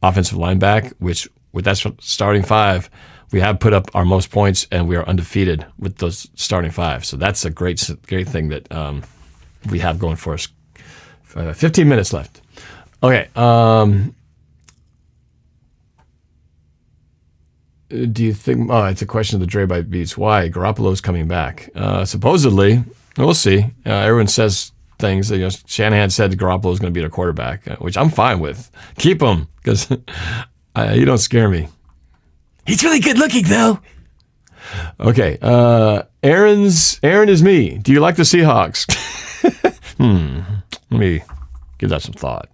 offensive line back, which with that starting 5, we have put up our most points, and we are undefeated with those starting 5. So that's a great thing that we have going for us. 15 minutes left. Okay. Do you think... Oh, it's a question of the Dre by Beats. Why? Garoppolo's coming back. Supposedly, we'll see. Everyone says things. You know, Shanahan said Garoppolo's going to be their quarterback, which I'm fine with. Keep him, because you don't scare me. He's really good looking, though. Okay. Aaron is me. Do you like the Seahawks? Let me give that some thought.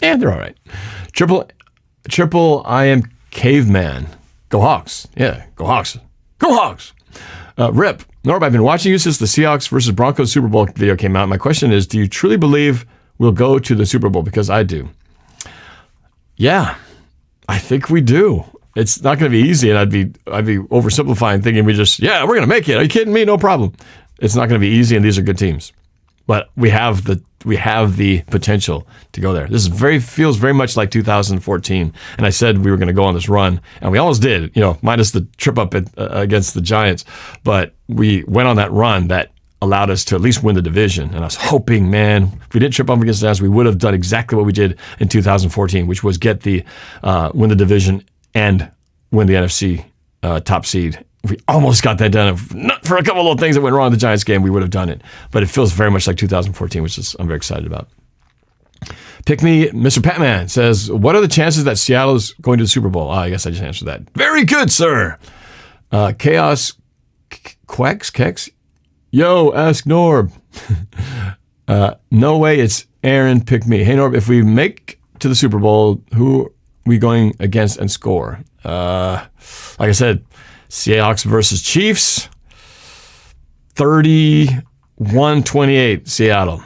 Yeah, they're all right. Triple I am caveman. Go Hawks. Yeah, go Hawks. Go Hawks. Rip. Norb, I've been watching you since the Seahawks versus Broncos Super Bowl video came out. My question is, do you truly believe we'll go to the Super Bowl? Because I do. Yeah, I think we do. It's not going to be easy, and I'd be oversimplifying, thinking we're going to make it. Are you kidding me? No problem. It's not going to be easy, and these are good teams. But we have the potential to go there. This feels very much like 2014, and I said we were going to go on this run, and we almost did. You know, minus the trip up against the Giants, but we went on that run that allowed us to at least win the division. And I was hoping, man, if we didn't trip up against the Giants, we would have done exactly what we did in 2014, which was get win the division and win the NFC top seed. We almost got that done. If not for a couple of little things that went wrong in the Giants game, we would have done it. But it feels very much like 2014, which I'm very excited about. Pick me, Mr. Patman says, what are the chances that Seattle is going to the Super Bowl? I guess I just answered that. Very good, sir. Chaos Kex. Yo, ask Norb. No way, it's Aaron. Pick me. Hey, Norb, if we make to the Super Bowl, who are we going against and score? Like I said, Seahawks versus Chiefs, 31-28, Seattle.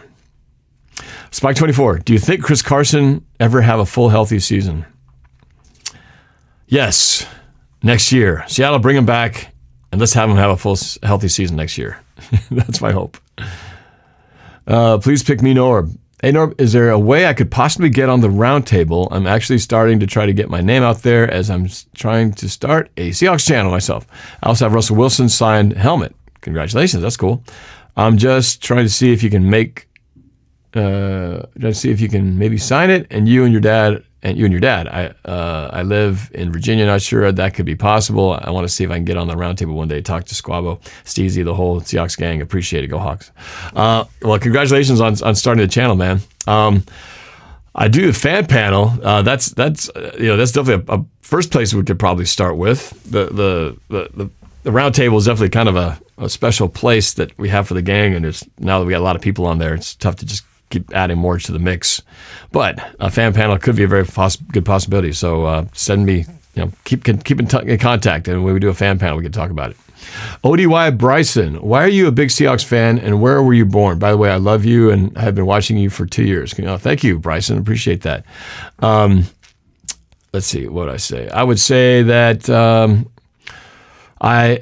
Spike 24, do you think Chris Carson ever have a full healthy season? Yes, next year. Seattle, bring him back, and let's have him have a full healthy season next year. That's my hope. Please pick me, Norb. Hey, Norb, is there a way I could possibly get on the round table? I'm actually starting to try to get my name out there as I'm trying to start a Seahawks channel myself. I also have Russell Wilson's signed helmet. Congratulations, that's cool. I'm just trying to see if you can maybe sign it, and you and your dad. I live in Virginia. Not sure that could be possible. I want to see if I can get on the roundtable one day. Talk to Squabo, Steezy, the whole Seahawks gang. Appreciate it. Go Hawks. Well, congratulations on starting the channel, man. I do the fan panel. That's definitely a first place we could probably start with. The roundtable is definitely kind of a special place that we have for the gang, and now that we got a lot of people on there, it's tough to just keep adding more to the mix. But a fan panel could be a very good possibility. So send me, keep in contact, and when we do a fan panel, we can talk about it. ODY Bryson, why are you a big Seahawks fan, and where were you born? By the way, I love you, and I have been watching you for 2 years. Thank you, Bryson. Appreciate that. Let's see, what would I say? I would say that I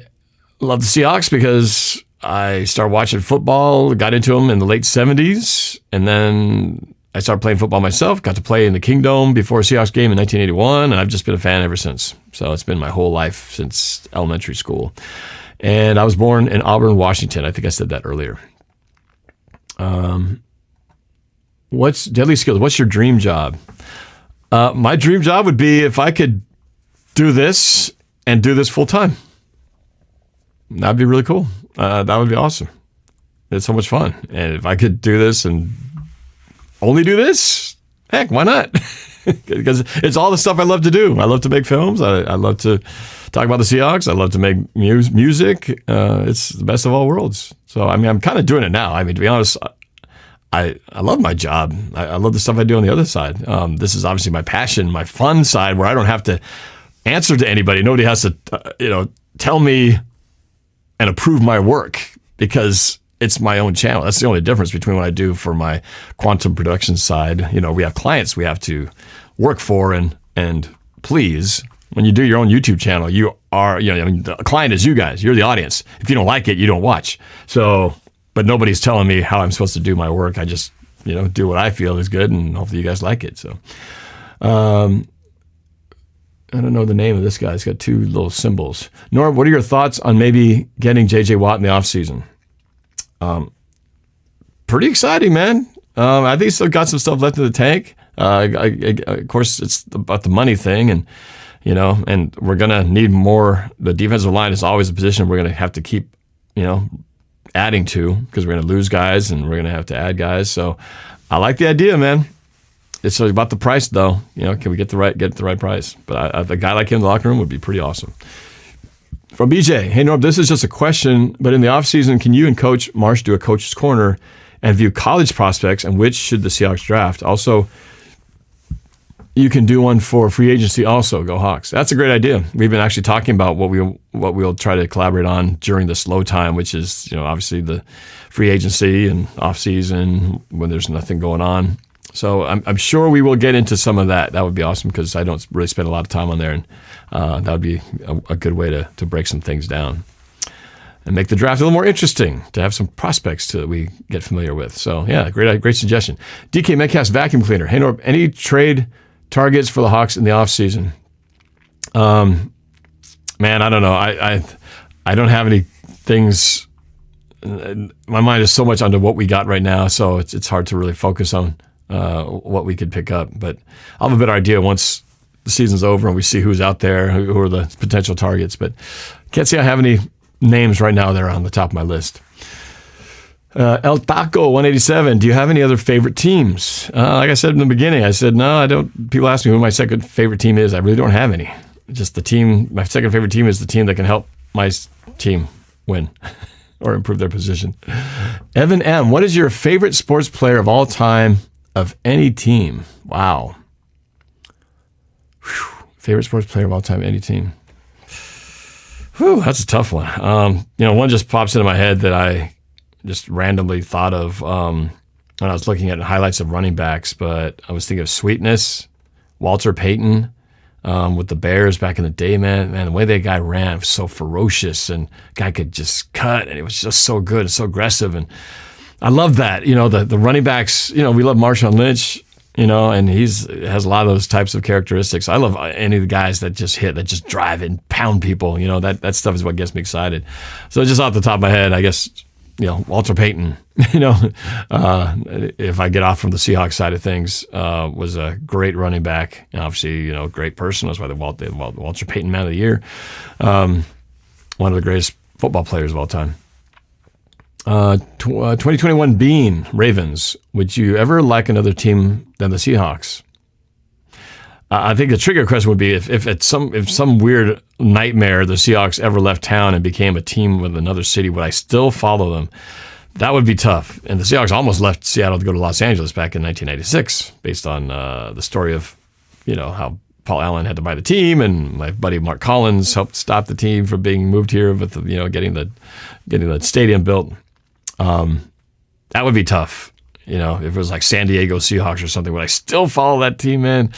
love the Seahawks because I started watching football, got into them in the late 70s, and then I started playing football myself, got to play in the Kingdome before a Seahawks game in 1981, and I've just been a fan ever since. So it's been my whole life since elementary school. And I was born in Auburn, Washington. I think I said that earlier. What's Deadly Skills? What's your dream job? My dream job would be if I could do this and do this full time. That'd be really cool. That would be awesome. It's so much fun. And if I could do this and only do this, heck, why not? Because it's all the stuff I love to do. I love to make films. I love to talk about the Seahawks. I love to make music. It's the best of all worlds. So, I mean, I'm kind of doing it now. I mean, to be honest, I love my job. I love the stuff I do on the other side. This is obviously my passion, my fun side, where I don't have to answer to anybody. Nobody has to, tell me and approve my work because it's my own channel. That's the only difference between what I do for my quantum production side. We have clients we have to work for and please. When you do your own YouTube channel, you are, the client is you guys. You're the audience. If you don't like it, you don't watch. So, but nobody's telling me how I'm supposed to do my work. I just, do what I feel is good, and hopefully you guys like it. So, I don't know the name of this guy. He's got two little symbols. Norb, what are your thoughts on maybe getting J.J. Watt in the offseason? Pretty exciting, man. I think he's still got some stuff left in the tank. Of course, it's about the money thing, and and we're gonna need more. The defensive line is always a position we're gonna have to keep, adding to because we're gonna lose guys and we're gonna have to add guys. So, I like the idea, man. It's about the price, though. Can we get the right price? But a guy like him in the locker room would be pretty awesome. From BJ, hey Norb, this is just a question, but in the offseason, can you and Coach Marsh do a coach's corner and view college prospects and which should the Seahawks draft? Also, you can do one for free agency also. Go Hawks. That's a great idea. We've been actually talking about what we'll try to collaborate on during the slow time, which is, obviously the free agency and offseason when there's nothing going on. So I'm sure we will get into some of that. That would be awesome because I don't really spend a lot of time on there, and that would be a good way to break some things down and make the draft a little more interesting, to have some prospects that we get familiar with. So, yeah, great suggestion. DK Metcalf's vacuum cleaner. Hey, Norb, any trade targets for the Hawks in the offseason? Man, I don't know. I don't have any things. My mind is so much onto what we got right now, so it's hard to really focus on what we could pick up. But I'll have a better idea once the season's over and we see who's out there, who are the potential targets. But can't say I have any names right now that are on the top of my list. El Taco 187. Do you have any other favorite teams? Like I said in the beginning, I said no. I don't. People ask me who my second favorite team is. I really don't have any. Just the team. My second favorite team is the team that can help my team win or improve their position. Evan M. What is your favorite sports player of all time of any team? Wow. Whew. Favorite sports player of all time, any team. Whew, that's a tough one. One just pops into my head that I just randomly thought of when I was looking at highlights of running backs, but I was thinking of Sweetness, Walter Payton with the Bears back in the day, man. Man, the way that guy ran was so ferocious, and guy could just cut, and it was just so good and so aggressive. And I love that. The running backs, we love Marshawn Lynch, and has a lot of those types of characteristics. I love any of the guys that just hit, that just drive and pound people. That stuff is what gets me excited. So just off the top of my head, I guess, Walter Payton, if I get off from the Seahawks side of things, was a great running back. And obviously, great person. That's why the Walter Payton Man of the Year. One of the greatest football players of all time. 2021 Bean, Ravens. Would you ever like another team than the Seahawks? I think the trigger question would be if some weird nightmare the Seahawks ever left town and became a team with another city, would I still follow them? That would be tough. And the Seahawks almost left Seattle to go to Los Angeles back in 1996 based on the story of, how Paul Allen had to buy the team, and my buddy Mark Collins helped stop the team from being moved here with getting the stadium built. That would be tough. If it was like San Diego Seahawks or something, would I still follow that team, man?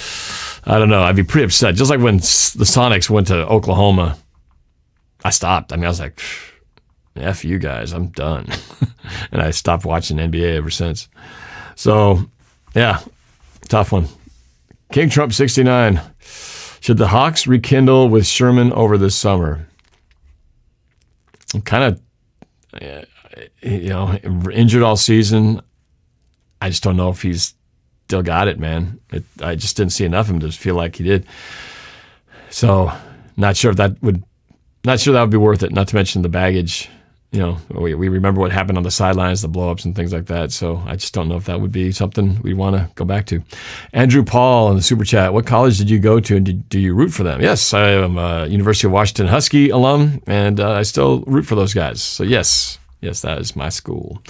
I don't know. I'd be pretty upset. Just like when the Sonics went to Oklahoma, I stopped. I was like, F you guys, I'm done. And I stopped watching NBA ever since. So Yeah, tough one. King Trump 69. Should the Hawks rekindle with Sherman over this summer? I'm kind of, injured all season. I just don't know if he's still got it, man. I just didn't see enough of him to feel like he did. So, not sure that would be worth it. Not to mention the baggage. We remember what happened on the sidelines, the blow-ups and things like that. So I just don't know if that would be something we want to go back to. Andrew Paul in the Super Chat. What college did you go to and do you root for them? Yes, I am a University of Washington Husky alum, and I still root for those guys. So yes, that is my school.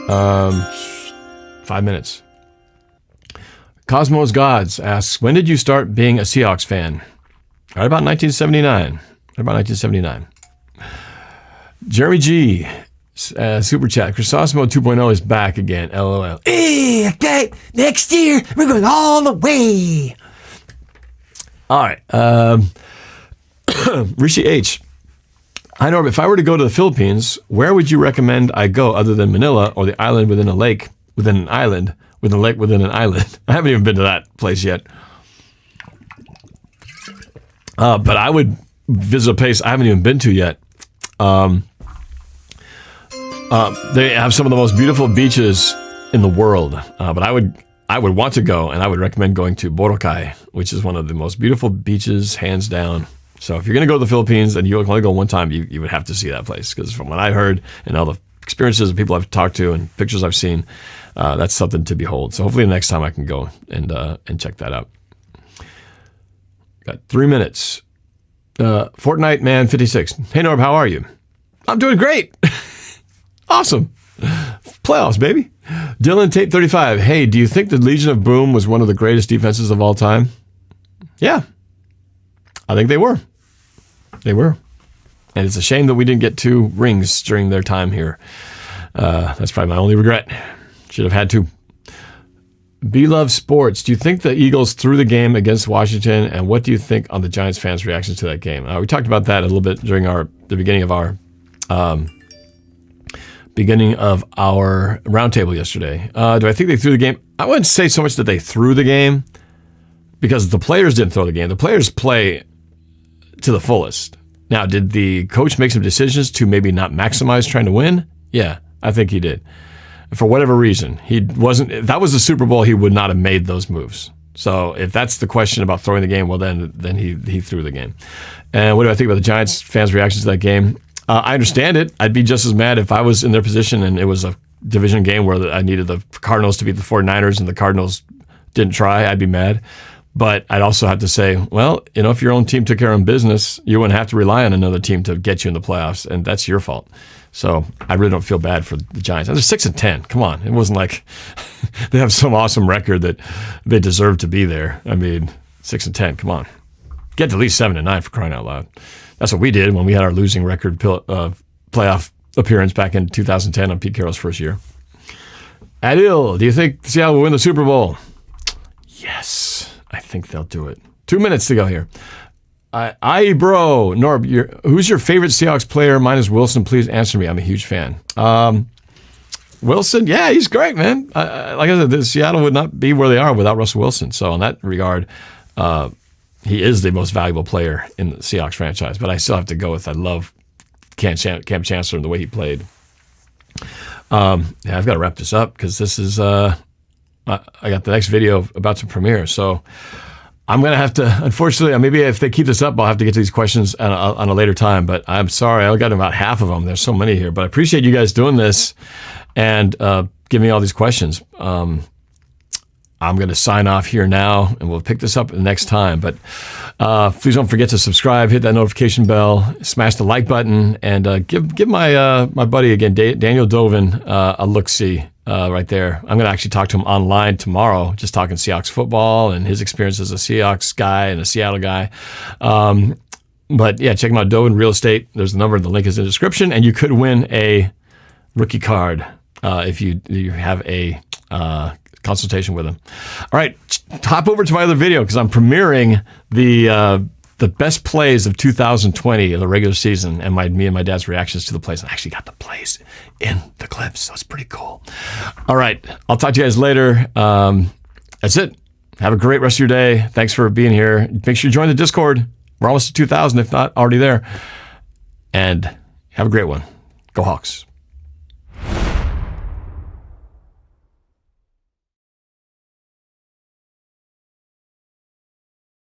5 minutes. Cosmos Gods asks, when did you start being a Seahawks fan? Right about 1979. Jeremy G, Super Chat. Chrysosimo 2.0 is back again. LOL. Hey, okay, next year we're going all the way. All right. Rishi H. Hi, Norb. If I were to go to the Philippines, where would you recommend I go other than Manila or the island within a lake, within an island, with a lake within an island? I haven't even been to that place yet. But I would visit a place I haven't even been to yet. They have some of the most beautiful beaches in the world. But I would want to go, and I would recommend going to Boracay, which is one of the most beautiful beaches, hands down. So if you're going to go to the Philippines and you only go one time, you would have to see that place. Because from what I heard and all the experiences of people I've talked to and pictures I've seen, that's something to behold. So hopefully the next time I can go and check that out. Got 3 minutes. Fortnite Man 56. Hey Norb, how are you? I'm doing great. Awesome. Playoffs, baby. Dylan Tate 35. Hey, do you think the Legion of Boom was one of the greatest defenses of all time? Yeah. I think they were. They were. And it's a shame that we didn't get 2 rings during their time here. That's probably my only regret. Should have had 2. Beloved Sports, do you think the Eagles threw the game against Washington, and what do you think on the Giants fans' reactions to that game? We talked about that a little bit during the beginning of our roundtable yesterday. Do I think they threw the game? I wouldn't say so much that they threw the game, because the players didn't throw the game. The players play to the fullest. Now, did the coach make some decisions to maybe not maximize trying to win? Yeah, I think he did. For whatever reason, if that was the Super Bowl, he would not have made those moves. So if that's the question about throwing the game, well, then he threw the game. And what do I think about the Giants fans' reactions to that game? I understand it. I'd be just as mad if I was in their position and it was a division game where I needed the Cardinals to beat the 49ers and the Cardinals didn't try. I'd be mad. But I'd also have to say, well, if your own team took care of business, you wouldn't have to rely on another team to get you in the playoffs, and that's your fault. So I really don't feel bad for the Giants. They're 6-10. Come on. It wasn't like they have some awesome record that they deserve to be there. I mean, 6-10. Come on. Get to at least 7-9 for crying out loud. That's what we did when we had our losing record playoff appearance back in 2010 on Pete Carroll's first year. Adil, do you think Seattle will win the Super Bowl? Yes, I think they'll do it. 2 minutes to go here. Bro, Norb, who's your favorite Seahawks player? Mine is Wilson. Please answer me. I'm a huge fan. Wilson, yeah, he's great, man. Like I said, Seattle would not be where they are without Russell Wilson. So in that regard, he is the most valuable player in the Seahawks franchise. But I still have to go with, I love Cam Chancellor and the way he played. I've got to wrap this up because this is, I got the next video about to premiere. So I'm going to have to, unfortunately, maybe if they keep this up, I'll have to get to these questions on a later time. But I'm sorry, I got about half of them. There's so many here. But I appreciate you guys doing this and giving me all these questions. I'm going to sign off here now, and we'll pick this up next time. But please don't forget to subscribe, hit that notification bell, smash the like button, and give my buddy again, Daniel Dovin, a look-see right there. I'm going to actually talk to him online tomorrow, just talking Seahawks football and his experience as a Seahawks guy and a Seattle guy. But yeah, check him out, Dovin Real Estate. There's the number, the link is in the description, and you could win a rookie card if you have a consultation with him. All right, hop over to my other video because I'm premiering the the best plays of 2020 of the regular season, and me and my dad's reactions to the plays. And I actually got the plays in the clips, so it's pretty cool. All right, I'll talk to you guys later. That's it. Have a great rest of your day. Thanks for being here. Make sure you join the Discord. We're almost at 2,000, if not already there. And have a great one. Go Hawks.